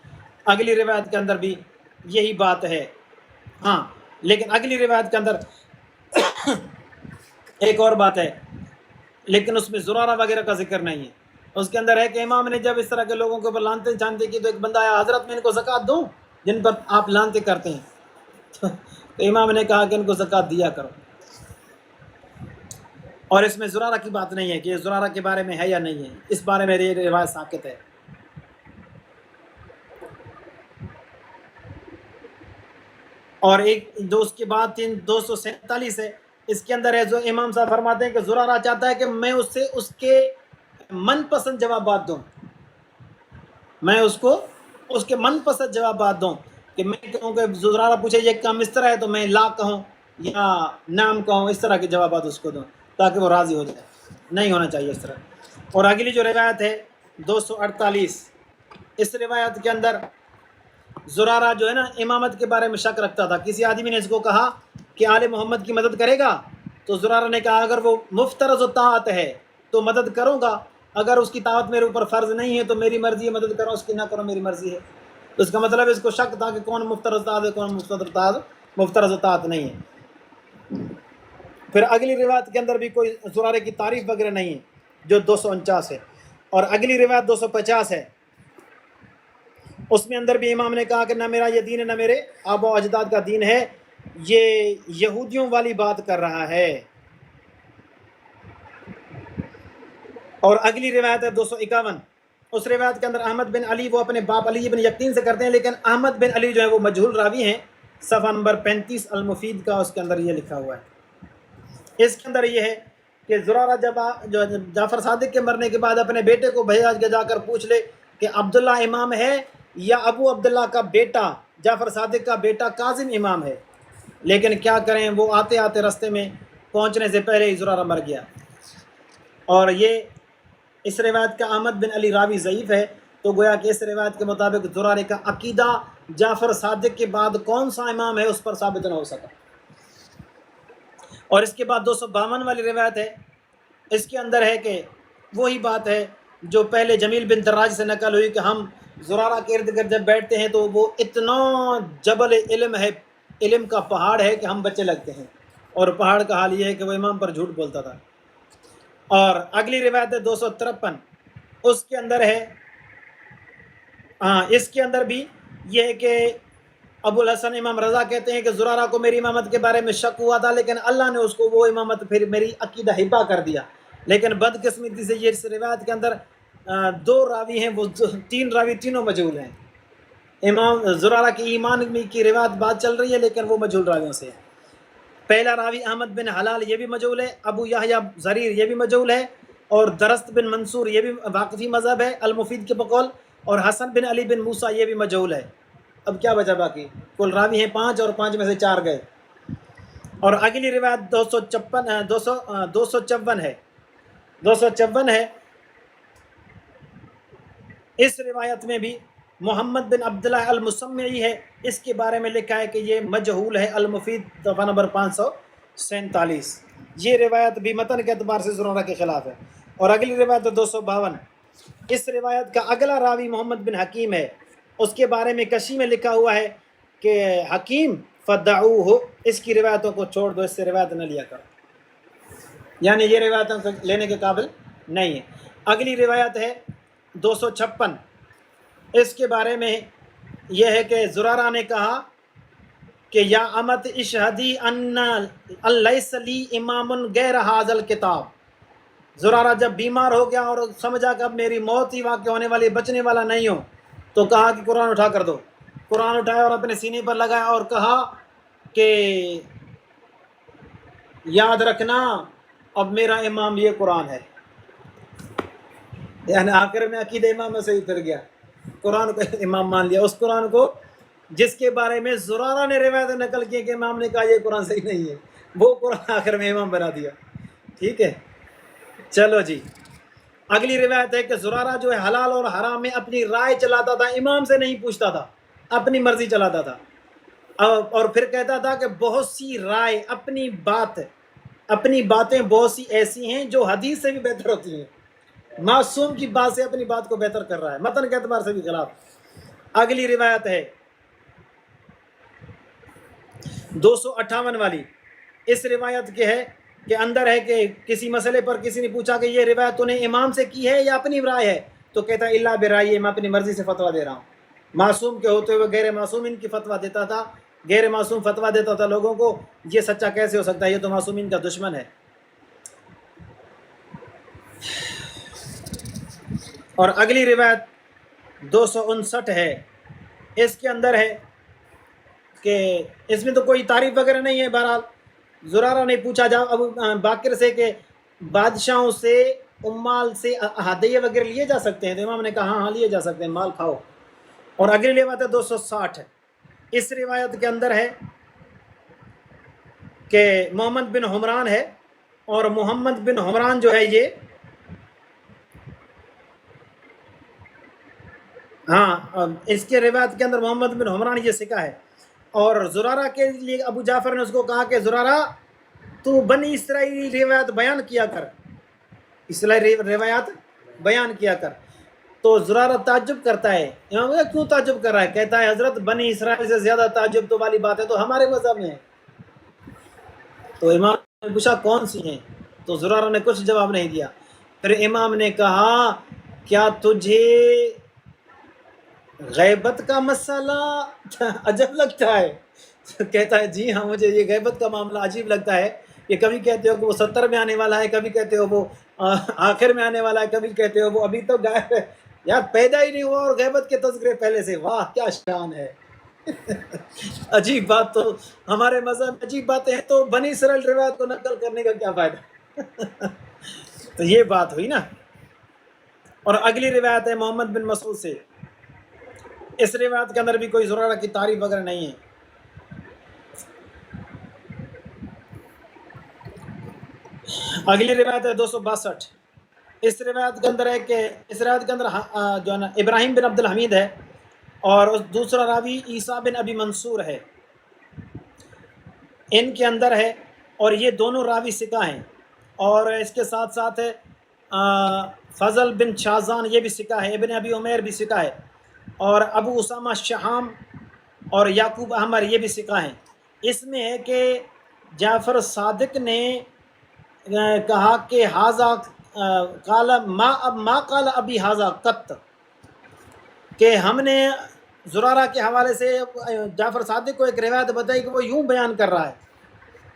اگلی روایت کے اندر بھی یہی بات ہے، ہاں، لیکن اگلی روایت کے اندر ایک اور بات ہے، لیکن اس میں زرارہ وغیرہ کا ذکر نہیں ہے۔ اس کے اندر ہے کہ امام نے جب اس طرح کے لوگوں کے اوپر لانتے جانتے کی تو ایک بندہ آیا، حضرت میں ان کو زکوٰۃ دوں جن پر آپ لانتے کرتے ہیں؟ تو امام نے کہا کہ ان کو زکوٰۃ دیا کرو۔ اور اس میں زرارہ کی بات نہیں ہے کہ یہ زرارہ کے بارے میں ہے یا نہیں ہے، اس بارے میں یہ روایت ساکت ہے۔ اور ایک جو اس کے بعد 247 ہے، اس کے اندر ہے جو امام صاحب فرماتے ہیں کہ زرارہ چاہتا ہے کہ میں اس سے اس کے من پسند جوابات دوں، میں اس کو اس کے من پسند جوابات دوں، کہ میں کہوں کہ زرارہ پوچھے یہ کام اس طرح ہے تو میں لا کہوں یا نام کہوں، اس طرح کے جوابات اس کو دوں تاکہ وہ راضی ہو جائے. نہیں ہونا چاہیے اس طرح. اور اگلی جو روایت ہے 248، اس روایت کے اندر زرارہ جو ہے نا امامت کے بارے میں شک رکھتا تھا. کسی آدمی نے اس کو کہا کہ آل محمد کی مدد کرے گا، تو زرارہ نے کہا اگر وہ مفترض و طاعت ہے تو مدد کروں گا، اگر اس کی طاعت میرے اوپر فرض نہیں ہے تو میری مرضی ہے، مدد کرو، اس کی نہ کرو میری مرضی ہے. تو اس کا مطلب اس کو شک تھا کہ کون مفترض طاعت ہے، کون مفترض طاعت نہیں ہے. پھر اگلی روایت کے اندر بھی کوئی زرارے کی تعریف وغیرہ نہیں ہے جو 249 ہے. اور اگلی روایت 250 ہے، اس میں اندر بھی امام نے کہا کہ نہ میرا یہ دین ہے نہ میرے آبا و اجداد کا دین ہے، یہ یہودیوں والی بات کر رہا ہے. اور اگلی روایت ہے 251، اس روایت کے اندر احمد بن علی وہ اپنے باپ علی بن یقین سے کرتے ہیں، لیکن احمد بن علی جو ہے وہ مجہول راوی ہیں. صفحہ نمبر 35 المفید کا اس کے اندر یہ لکھا ہوا ہے. اس کے اندر یہ ہے کہ زرارہ جو جعفر صادق کے مرنے کے بعد اپنے بیٹے کو بھیجا کے جا کر پوچھ لے کہ عبداللہ امام ہے یا ابو عبداللہ کا بیٹا جعفر صادق کا بیٹا کاظم امام ہے. لیکن کیا کریں، وہ آتے آتے رستے میں پہنچنے سے پہلے ہی زرارہ مر گیا. اور یہ اس روایت کا احمد بن علی راوی ضعیف ہے، تو گویا کہ اس روایت کے مطابق زرارے کا عقیدہ جعفر صادق کے بعد کون سا امام ہے اس پر ثابت نہ ہو سکا. اور اس کے بعد 252 والی روایت ہے، اس کے اندر ہے کہ وہی بات ہے جو پہلے جمیل بن دراج سے نقل ہوئی کہ ہم زرارہ کے ارد گرد جب بیٹھتے ہیں تو وہ اتنا جبل علم ہے، علم کا پہاڑ ہے کہ ہم بچے لگتے ہیں. اور پہاڑ کا حال یہ ہے کہ وہ امام پر جھوٹ بولتا تھا. اور اگلی روایت ہے 253، اس کے اندر ہے اس کے اندر بھی یہ ہے کہ ابو الحسن امام رضا کہتے ہیں کہ زرارہ کو میری امامت کے بارے میں شک ہوا تھا، لیکن اللہ نے اس کو وہ امامت پھر میری عقیدہ ہبا کر دیا. لیکن بدقسمتی سے یہ اس روایت کے اندر 2 راوی ہیں، وہ 3 راوی تینوں مجہول ہیں. امام زرارہ کی ایمان کی روایت بات چل رہی ہے لیکن وہ مجہول راویوں سے ہے. پہلا راوی احمد بن حلال یہ بھی مجہول ہے، ابو یحییٰ زریر یہ بھی مجہول ہے، اور درست بن منصور یہ بھی واقفی مذہب ہے المفید کے بقول، اور حسن بن علی بن موسیٰ یہ بھی مجہول ہے. اب کیا بچا باقی؟ کل راوی ہیں 5 اور 5 میں سے 4 گئے. اور اگلی روایت 254 ہے، 254 ہے. اس روایت میں بھی محمد بن عبداللہ المسمعی ہے، اس کے بارے میں لکھا ہے کہ یہ مجہول ہے. المفید صفحہ نمبر 547. یہ روایت بھی متن کے اعتبار سے زرارہ کے خلاف ہے. اور اگلی روایت 252، اس روایت کا اگلا راوی محمد بن حکیم ہے، اس کے بارے میں کشی میں لکھا ہوا ہے کہ حکیم فدعوہ، اس کی روایتوں کو چھوڑ دو، اس سے روایت نہ لیا کرو، یعنی یہ روایتوں کو لینے کے قابل نہیں ہے. اگلی روایت ہے 256، اس کے بارے میں یہ ہے کہ زرارہ نے کہا کہ یا امت اشہدی ان لیس لی امام غیر ھذا الکتاب. زرارہ جب بیمار ہو گیا اور سمجھا کہ اب میری موت ہی واقع ہونے والی، بچنے والا نہیں ہوں، تو کہا کہ قرآن اٹھا کر دو. قرآن اٹھایا اور اپنے سینے پر لگایا اور کہا کہ یاد رکھنا اب میرا امام یہ قرآن ہے. یعنی آخر میں عقیدہ امام میں سے ہی پھر گیا، قرآن کو امام مان لیا، اس قرآن کو جس کے بارے میں زرارہ نے روایت نقل کی کہ امام نے کہا یہ قرآن صحیح نہیں ہے، وہ قرآن آخر میں امام بنا دیا. ٹھیک ہے، چلو جی. اگلی روایت ہے کہ زرارہ جو ہے حلال اور حرام میں اپنی رائے چلاتا تھا، امام سے نہیں پوچھتا تھا، اپنی مرضی چلاتا تھا. اور پھر کہتا تھا کہ بہت سی رائے، اپنی باتیں بہت سی ایسی ہیں جو حدیث سے بھی بہتر ہوتی ہیں. معصوم کی بات سے اپنی بات کو بہتر کر رہا ہے، متن کے اعتبار سے بھی خلاف. اگلی روایت ہے 258 والی. اس روایت کے ہے کہ اندر ہے کہ کسی مسئلے پر کسی نے پوچھا کہ یہ روایت تو نے امام سے کی ہے یا اپنی رائے ہے، تو کہتا ہے اللہ برائے، میں اپنی مرضی سے فتویٰ دے رہا ہوں. معصوم کے ہوتے ہوئے غیر معصوم ان کی فتویٰ دیتا تھا، غیر معصوم فتویٰ دیتا تھا لوگوں کو. یہ سچا کیسے ہو سکتا ہے، یہ تو معصومین کا دشمن ہے. اور اگلی روایت 259 ہے، اس کے اندر ہے کہ اس میں تو کوئی تعریف وغیرہ نہیں ہے. بہرحال زرارہ نے پوچھا ابو باکر سے کہ بادشاہوں سے امال سے ہدیے وغیرہ لیے جا سکتے ہیں؟ تو امام نے کہا ہاں لیے جا سکتے ہیں، مال کھاؤ۔ اور اگلی روایت ہے 260 ہے، اس روایت کے اندر ہے کہ محمد بن حمران ہے، اور محمد بن حمران جو ہے یہ ہاں اس کے روایت کے اندر محمد بن حمران یہ سکھا ہے، اور زرارہ کے لیے ابو جعفر نے اس کو کہا کہ زرارہ تو بنی اسرائیلی روایت بیان کیا کر، اسرائیلی روایات بیان کیا کر۔ تو زرارہ تعجب کرتا ہے، امام کہا کیوں تعجب کر رہا ہے؟ کہتا ہے حضرت بنی اسرائیل سے زیادہ تعجب تو والی بات ہے تو ہمارے مذہب میں ہے۔ تو امام نے پوچھا کون سی ہیں؟ تو زرارہ نے کچھ جواب نہیں دیا۔ پھر امام نے کہا کیا تجھے غیبت کا مسئلہ عجب لگتا ہے؟ کہتا ہے جی ہاں مجھے یہ غیبت کا معاملہ عجیب لگتا ہے، یہ کبھی کہتے ہو کہ وہ 70 میں آنے والا ہے، کبھی کہتے ہو وہ آخر میں آنے والا ہے، کبھی کہتے ہو وہ ابھی تو غائب ہے، یار پیدا ہی نہیں ہوا اور غیبت کے تذکرے پہلے سے، واہ کیا شان ہے۔ عجیب بات، تو ہمارے مذہب میں عجیب باتیں ہیں تو بنی اسرائیل روایت کو نقل کرنے کا کیا فائدہ؟ تو یہ بات ہوئی نا۔ اور اگلی روایت ہے محمد بن مسعود سے، اس روایت کے اندر بھی کوئی زرارہ کی تعریف وغیرہ نہیں ہے۔ اگلی روایت ہے 262، اس روایت کے اندر ہے کہ اس روایت کے اندر جو ہے نا ابراہیم بن عبد الحمید ہے، اور دوسرا راوی عیسیٰ بن ابی منصور ہے، ان کے اندر ہے، اور یہ دونوں راوی ثقہ ہیں، اور اس کے ساتھ ساتھ ہے فضل بن شازان یہ بھی ثقہ ہے، ابن ابی عمیر بھی ثقہ ہے، اور ابو اسامہ شہام اور یعقوب احمر یہ بھی ثقہ ہیں۔ اس میں ہے کہ جعفر صادق نے کہا کہ حاضہ قال ما قال ابی حاضہ قط، کہ ہم نے زرارہ کے حوالے سے جعفر صادق کو ایک روایت بتائی کہ وہ یوں بیان کر رہا ہے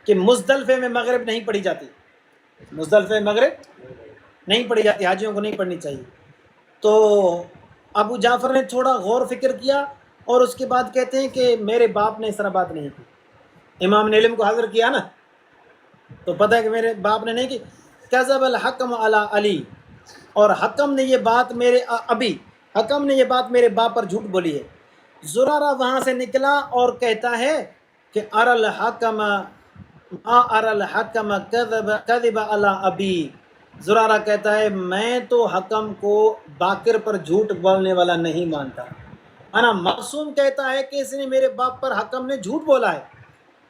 کہ مزدلفے میں مغرب نہیں پڑھی جاتی، مزدلفے میں مغرب نہیں پڑھی جاتی، حاجیوں کو نہیں پڑھنی چاہیے۔ تو ابو جعفر نے تھوڑا غور فکر کیا اور اس کے بعد کہتے ہیں کہ میرے باپ نے اس طرح بات نہیں کی، امام نے علم کو حاضر کیا نا تو پتہ ہے کہ میرے باپ نے نہیں کی۔ کذب الحکم علی علی، اور حکم نے یہ بات حکم نے یہ بات میرے باپ پر جھوٹ بولی ہے۔ زرارہ وہاں سے نکلا اور کہتا ہے کہ ار الحکم ما ار الحکم کذب علی ابی، زرارہ کہتا ہے میں تو حکم کو باقر پر جھوٹ بولنے والا نہیں مانتا، انا معصوم کہتا ہے کہ اس نے میرے باپ پر حکم نے جھوٹ بولا ہے،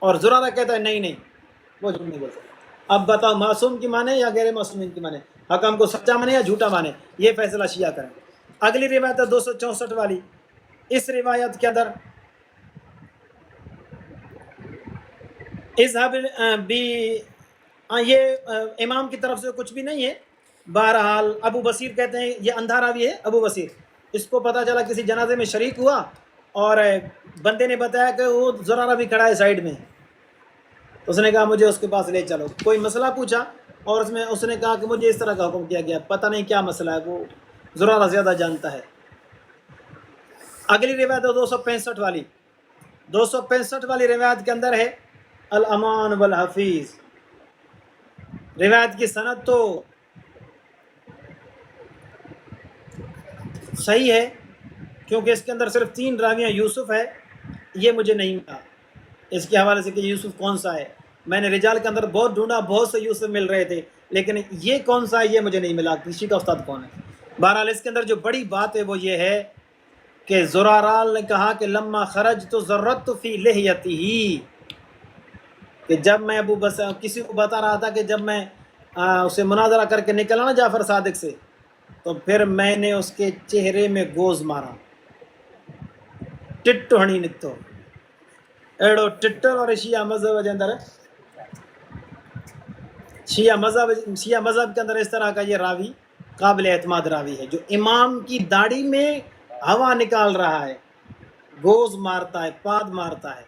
اور زرارہ کہتا ہے نہیں وہ جھوٹ نہیں بولتا۔ اب بتاؤ معصوم کی مانے یا غیر معصومین کی مانے، حکم کو سچا مانے یا جھوٹا مانے، یہ فیصلہ شیعہ کریں۔ اگلی روایت ہے 264 والی، اس روایت کے اندر اذهب بھی یہ امام کی طرف سے کچھ بھی نہیں ہے، بہرحال ابو بصیر کہتے ہیں یہ اندھا راوی ہے ابو بصیر، اس کو پتہ چلا کسی جنازے میں شریک ہوا اور بندے نے بتایا کہ وہ زرارہ بھی کھڑا ہے سائیڈ میں، تو اس نے کہا مجھے اس کے پاس لے چلو، کوئی مسئلہ پوچھا اور اس نے کہا کہ مجھے اس طرح کا حکم کیا گیا، پتہ نہیں کیا مسئلہ ہے، وہ زرارہ زیادہ جانتا ہے۔ اگلی روایت ہے 265 والی، 265 والی روایت کے اندر ہے الامان والحفیظ، روایت کی سند تو صحیح ہے کیونکہ اس کے اندر صرف 3 راویاں، یوسف ہے، یہ مجھے نہیں ملا اس کے حوالے سے کہ یوسف کون سا ہے، میں نے رجال کے اندر بہت ڈھونڈا، بہت سے یوسف مل رہے تھے لیکن یہ کون سا ہے یہ مجھے نہیں ملا، کسی کا استاد کون ہے۔ بہرحال اس کے اندر جو بڑی بات ہے وہ یہ ہے کہ زرارہ نے کہا کہ لما خرج تو ضرورت فی لحیتی ہی، کہ جب میں کسی کو بتا رہا تھا کہ جب میں اسے مناظرہ کر کے نکلا نا جعفر صادق سے تو پھر میں نے اس کے چہرے میں گوز مارا، ٹٹو ہنی نتو ایڑو ٹٹر، اور شیعہ مذہب کے اندر شیعہ مذہب کے اندر اس طرح کا یہ راوی قابل اعتماد راوی ہے جو امام کی داڑھی میں ہوا نکال رہا ہے، گوز مارتا ہے، پاد مارتا ہے،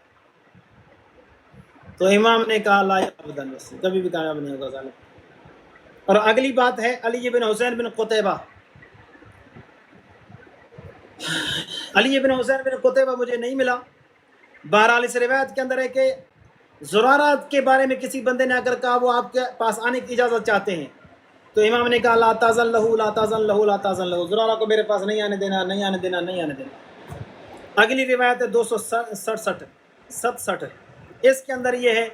تو امام نے کہا لا ابداً، کبھی بھی کامیاب نہیں ہوگا ظالم۔ اور اگلی بات ہے علی بن حسین بن قتیبہ، علی بن حسین بن قتیبہ مجھے نہیں ملا۔ بہرحال اس روایت کے اندر ہے کہ زرارہ کے بارے میں کسی بندے نے اگر کہا وہ آپ کے پاس آنے کی اجازت چاہتے ہیں تو امام نے کہا لا تازن لہو لا تازن لہو لا تازن لہو، زرارہ کو میرے پاس نہیں آنے دینا، نہیں آنے دینا، نہیں آنے دینا۔ اگلی روایت ہے 267، اس کے اندر یہ ہے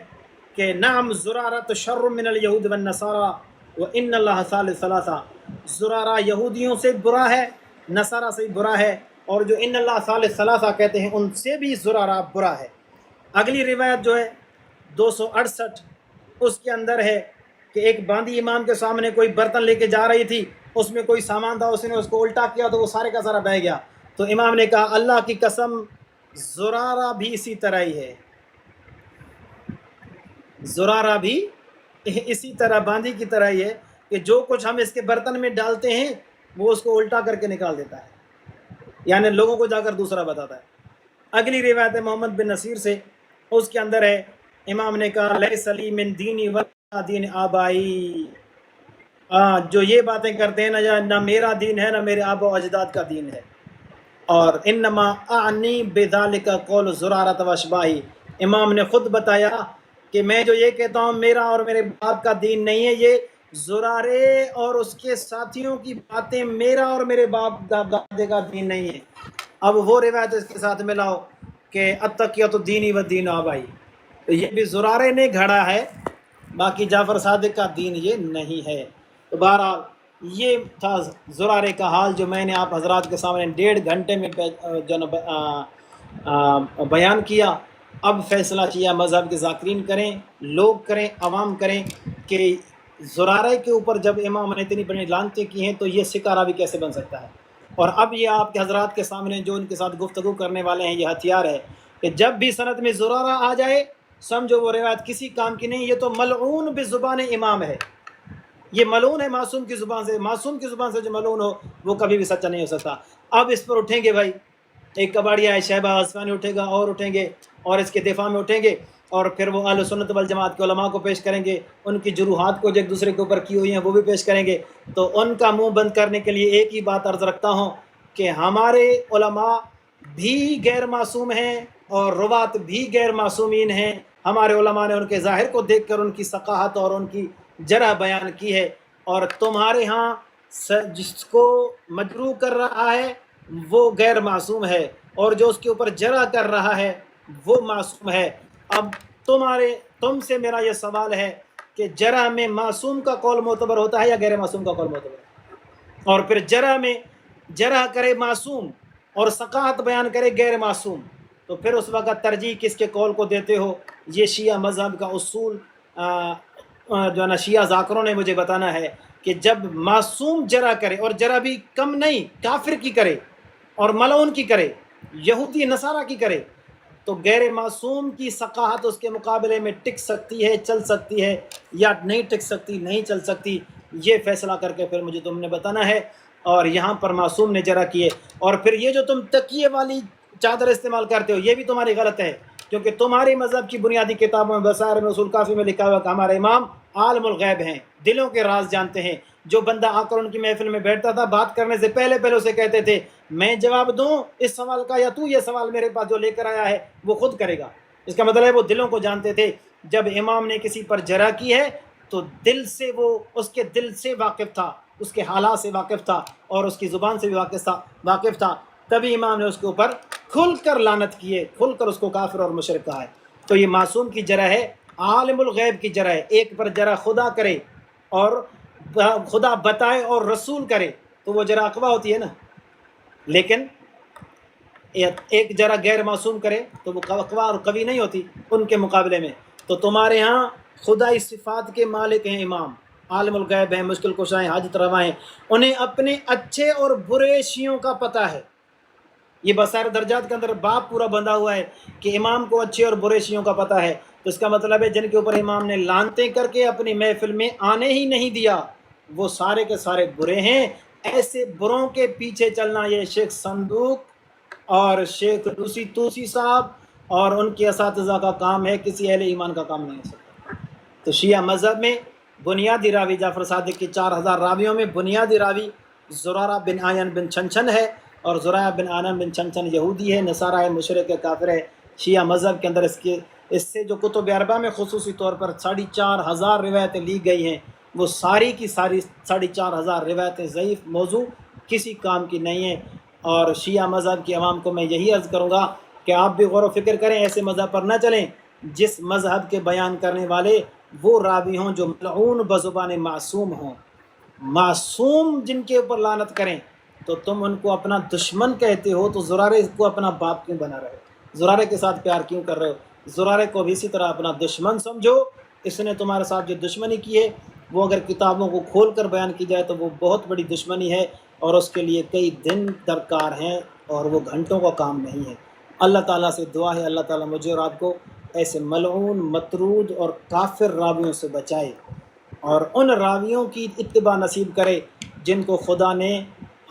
کہ نعم زرارہ شر من الیہود والنصارى وان اللہ ثالث ثلاثہ، زرارہ یہودیوں سے برا ہے، نصارہ سے برا ہے، اور جو ان اللہ ثالث ثلاثہ کہتے ہیں ان سے بھی زرارہ برا ہے۔ اگلی روایت جو ہے 268، اس کے اندر ہے کہ ایک باندی امام کے سامنے کوئی برتن لے کے جا رہی تھی، اس میں کوئی سامان تھا، اس نے اس کو الٹا کیا تو وہ سارے کا سارا بہہ گیا، تو امام نے کہا اللہ کی قسم زرارہ بھی اسی طرح ہی ہے، زرارہ بھی اسی طرح باندی کی طرح ہی ہے کہ جو کچھ ہم اس کے برتن میں ڈالتے ہیں وہ اس کو الٹا کر کے نکال دیتا ہے، یعنی لوگوں کو جا کر دوسرا بتاتا ہے۔ اگلی روایت ہے محمد بن نصیر سے، اس کے اندر ہے امام نے کہا لیس لی من دینی ولا دین آبائی، جو یہ باتیں کرتے ہیں نہ میرا دین ہے نہ میرے آبا و اجداد کا دین ہے، اور انما اعنی بذالک قول زرارۃ و اشباہی، امام نے خود بتایا کہ میں جو یہ کہتا ہوں میرا اور میرے باپ کا دین نہیں ہے، یہ زرارے اور اس کے ساتھیوں کی باتیں میرا اور میرے باپ دادے کا دین نہیں ہے۔ اب وہ روایت اس کے ساتھ ملاؤ کہ اتقیۃ دینی و دین آبائی، تو یہ بھی زرارے نے گھڑا ہے، باقی جعفر صادق کا دین یہ نہیں ہے۔ تو بہرحال یہ تھا زرارے کا حال جو میں نے آپ حضرات کے سامنے 1.5 گھنٹے میں بیان کیا۔ اب فیصلہ شیعہ مذہب کے ذاکرین کریں، لوگ کریں، عوام کریں کہ زرارے کے اوپر جب امام نے اتنی بڑی لعنتیں کی ہیں تو یہ سکہ راوی کیسے بن سکتا ہے۔ اور اب یہ آپ کے حضرات کے سامنے جو ان کے ساتھ گفتگو کرنے والے ہیں یہ ہتھیار ہے کہ جب بھی سند میں زرارہ آ جائے سمجھو وہ روایت کسی کام کی نہیں، یہ تو ملعون بزبان امام ہے، یہ ملعون ہے معصوم کی زبان سے، معصوم کی زبان سے جو ملعون ہو وہ کبھی بھی سچا نہیں ہو سکتا۔ اب اس پر اٹھیں گے بھائی، ایک کباڑیا ہے شہبہ اسفانی اٹھے گا اور اٹھیں گے اور اس کے دفاع میں اٹھیں گے، اور پھر وہ اہل سنت والجماعت کے علماء کو پیش کریں گے، ان کی جروحات کو جو ایک دوسرے کے اوپر کی ہوئی ہیں وہ بھی پیش کریں گے۔ تو ان کا منہ بند کرنے کے لیے ایک ہی بات عرض رکھتا ہوں کہ ہمارے علماء بھی غیر معصوم ہیں اور روات بھی غیر معصومین ہیں، ہمارے علماء نے ان کے ظاہر کو دیکھ کر ان کی ثقافت اور ان کی جرح بیان کی ہے، اور تمہارے ہاں جس کو مجروح کر رہا ہے وہ غیر معصوم ہے اور جو اس کے اوپر جرح کر رہا ہے وہ معصوم ہے۔ اب تم سے میرا یہ سوال ہے کہ جرح میں معصوم کا قول معتبر ہوتا ہے یا غیر معصوم کا قول معتبر ہے؟ اور پھر جرح میں جرح کرے معصوم اور ثقافت بیان کرے غیر معصوم، تو پھر اس وقت ترجیح کس کے قول کو دیتے ہو؟ یہ شیعہ مذہب کا اصول جو ہے نا شیعہ ذاکروں نے مجھے بتانا ہے کہ جب معصوم جرح کرے، اور جرح بھی کم نہیں، کافر کی کرے اور ملعون کی کرے، یہودی نصارہ کی کرے، تو غیر معصوم کی ثقافت اس کے مقابلے میں ٹک سکتی ہے، چل سکتی ہے، یا نہیں ٹک سکتی، نہیں چل سکتی، یہ فیصلہ کر کے پھر مجھے تم نے بتانا ہے۔ اور یہاں پر معصوم نے جرح کیے، اور پھر یہ جو تم تکیے والی چادر استعمال کرتے ہو یہ بھی تمہاری غلط ہے، کیونکہ تمہاری مذہب کی بنیادی کتابوں میں بصائر میں اصول کافی میں لکھا ہوا کہ ہمارے امام عالم الغیب ہیں، دلوں کے راز جانتے ہیں۔ جو بندہ آ کر ان کی محفل میں بیٹھتا تھا بات کرنے سے پہلے اسے کہتے تھے میں جواب دوں اس سوال کا یا تو یہ سوال میرے پاس جو لے کر آیا ہے وہ خود کرے گا۔ اس کا مطلب ہے وہ دلوں کو جانتے تھے۔ جب امام نے کسی پر جرح کی ہے تو دل سے وہ اس کے دل سے واقف تھا، اس کے حالات سے واقف تھا اور اس کی زبان سے بھی واقف تھا، تبھی امام نے اس کے اوپر کھل کر لعنت کیے، کھل کر اس کو کافر اور مشرک کہا ہے۔ تو یہ معصوم کی جرح ہے، عالم الغیب کی جرح ہے۔ ایک پر جرح خدا کرے اور خدا بتائے اور رسول کرے تو وہ جرح اقویٰ ہوتی ہے نا، لیکن ایک جرح غیر معصوم کرے تو وہ اقویٰ اور قوی نہیں ہوتی ان کے مقابلے میں۔ تو تمہارے ہاں خدائی صفات کے مالک ہیں امام، عالم الغیب ہیں، مشکل کشا ہیں، حاجت روا ہیں، انہیں اپنے اچھے اور برے شیعوں کا پتہ ہے۔ یہ بصائر درجات کے اندر باب پورا بندھا ہوا ہے کہ امام کو اچھے اور برے شیعوں کا پتہ ہے۔ تو اس کا مطلب ہے جن کے اوپر امام نے لعنتیں کر کے اپنی محفل میں آنے ہی نہیں دیا وہ سارے کے سارے برے ہیں۔ ایسے بروں کے پیچھے چلنا یہ شیخ صندوق اور شیخ توسی صاحب اور ان کے اساتذہ کا کام ہے، کسی اہل ایمان کا کام نہیں ہو سکتا۔ تو شیعہ مذہب میں بنیادی راوی جعفر صادق کی 4000 راویوں میں بنیادی راوی زرارہ بن عین بن چھنچھن ہے، اور زرارہ بن عین بن چھنچھن یہودی ہے، نصارہ ہے، مشرک ہے، کافر ہے۔ شیعہ مذہب کے اندر اس سے جو کتب اربعہ میں خصوصی طور پر 4500 روایتیں لی گئی ہیں، وہ ساری کی ساری 4,500 روایتیں ضعیف موضوع کسی کام کی نہیں ہیں۔ اور شیعہ مذہب کی عوام کو میں یہی عرض کروں گا کہ آپ بھی غور و فکر کریں، ایسے مذہب پر نہ چلیں جس مذہب کے بیان کرنے والے وہ راوی ہوں جو ملعون بزبان معصوم ہوں۔ معصوم جن کے اوپر لعنت کریں تو تم ان کو اپنا دشمن کہتے ہو، تو زرارے کو اپنا باپ کیوں بنا رہے ہو؟ زرارے کے ساتھ پیار کیوں کر رہے ہو؟ زرارے کو بھی اسی طرح اپنا دشمن سمجھو۔ اس نے تمہارے ساتھ جو دشمنی کی ہے وہ اگر کتابوں کو کھول کر بیان کی جائے تو وہ بہت بڑی دشمنی ہے، اور اس کے لیے کئی دن درکار ہیں اور وہ گھنٹوں کا کام نہیں ہے۔ اللہ تعالیٰ سے دعا ہے اللہ تعالیٰ مجھے اور آپ کو ایسے ملعون، مطرود اور کافر راویوں سے بچائے، اور ان راویوں کی اتباع نصیب کرے جن کو خدا نے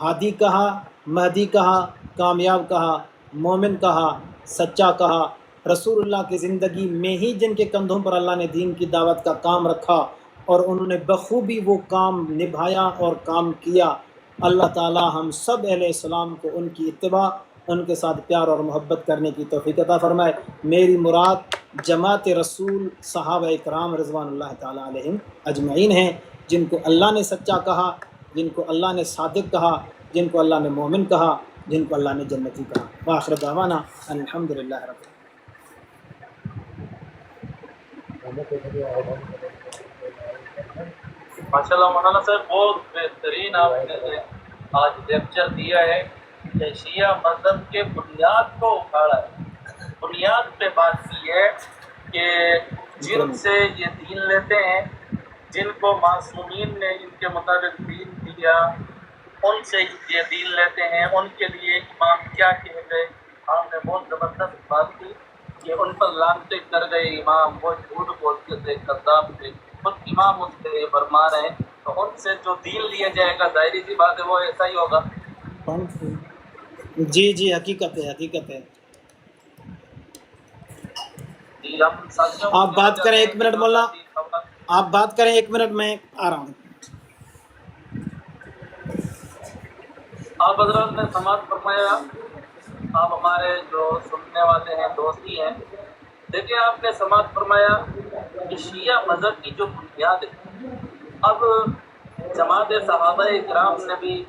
ہادی کہا، مہدی کہا، کامیاب کہا، مومن کہا، سچا کہا۔ رسول اللہ کی زندگی میں ہی جن کے کندھوں پر اللہ نے دین کی دعوت کا کام رکھا اور انہوں نے بخوبی وہ کام نبھایا اور کام کیا۔ اللہ تعالی ہم سب اہل اسلام کو ان کی اتباع، ان کے ساتھ پیار اور محبت کرنے کی توفیق عطا فرمائے۔ میری مراد جماعت رسول صحابہ اکرام رضوان اللہ تعالیٰ علیہم اجمعین ہیں، جن کو اللہ نے سچا کہا، جن کو اللہ نے صادق کہا، جن کو اللہ نے مومن کہا، جن کو اللہ نے جنتی کہا۔ وآخر دعوانا الحمدللہ رب العالمین۔ ماشاء اللہ مولانا صاحب بہت بہترین آپ نے آج لیکچر دیا ہے کہ شیعہ مذہب کے بنیاد کو اکھاڑا ہے، بنیاد پہ بات کی ہے کہ جن سے یہ دین لیتے ہیں، جن کو معصومین نے ان کے مطابق دین دیا، ان سے یہ دین لیتے ہیں، ان کے لیے امام کیا کہہ گئے۔ آپ نے بہت زبردست بات کی کہ ان پر لعنتیں کر گئے امام، وہ جھوٹ بولتے تھے، کذاب تھے، خود امام ان سے فرما رہے ہیں، تو ان سے جو دین لیا جائے گا ظاہری سی بات ہے وہ ایسا ہی ہوگا۔ جی جی حقیقت ہے، حقیقت ہے۔ جی ہم ساتھیوں کو آپ بات کریں ایک منٹ مولانا، خبر آپ بات کریں ایک منٹ، میں آ رہا ہوں۔ آپ حضرات نے سماعت فرمایا، آپ ہمارے جو سننے والے ہیں، دوستی ہیں، دیکھیں آپ نے سماعت فرمایا کہ شیعہ مذہب کی جو بنیاد ہے، اب جماعت صحابہ اکرام نے بھی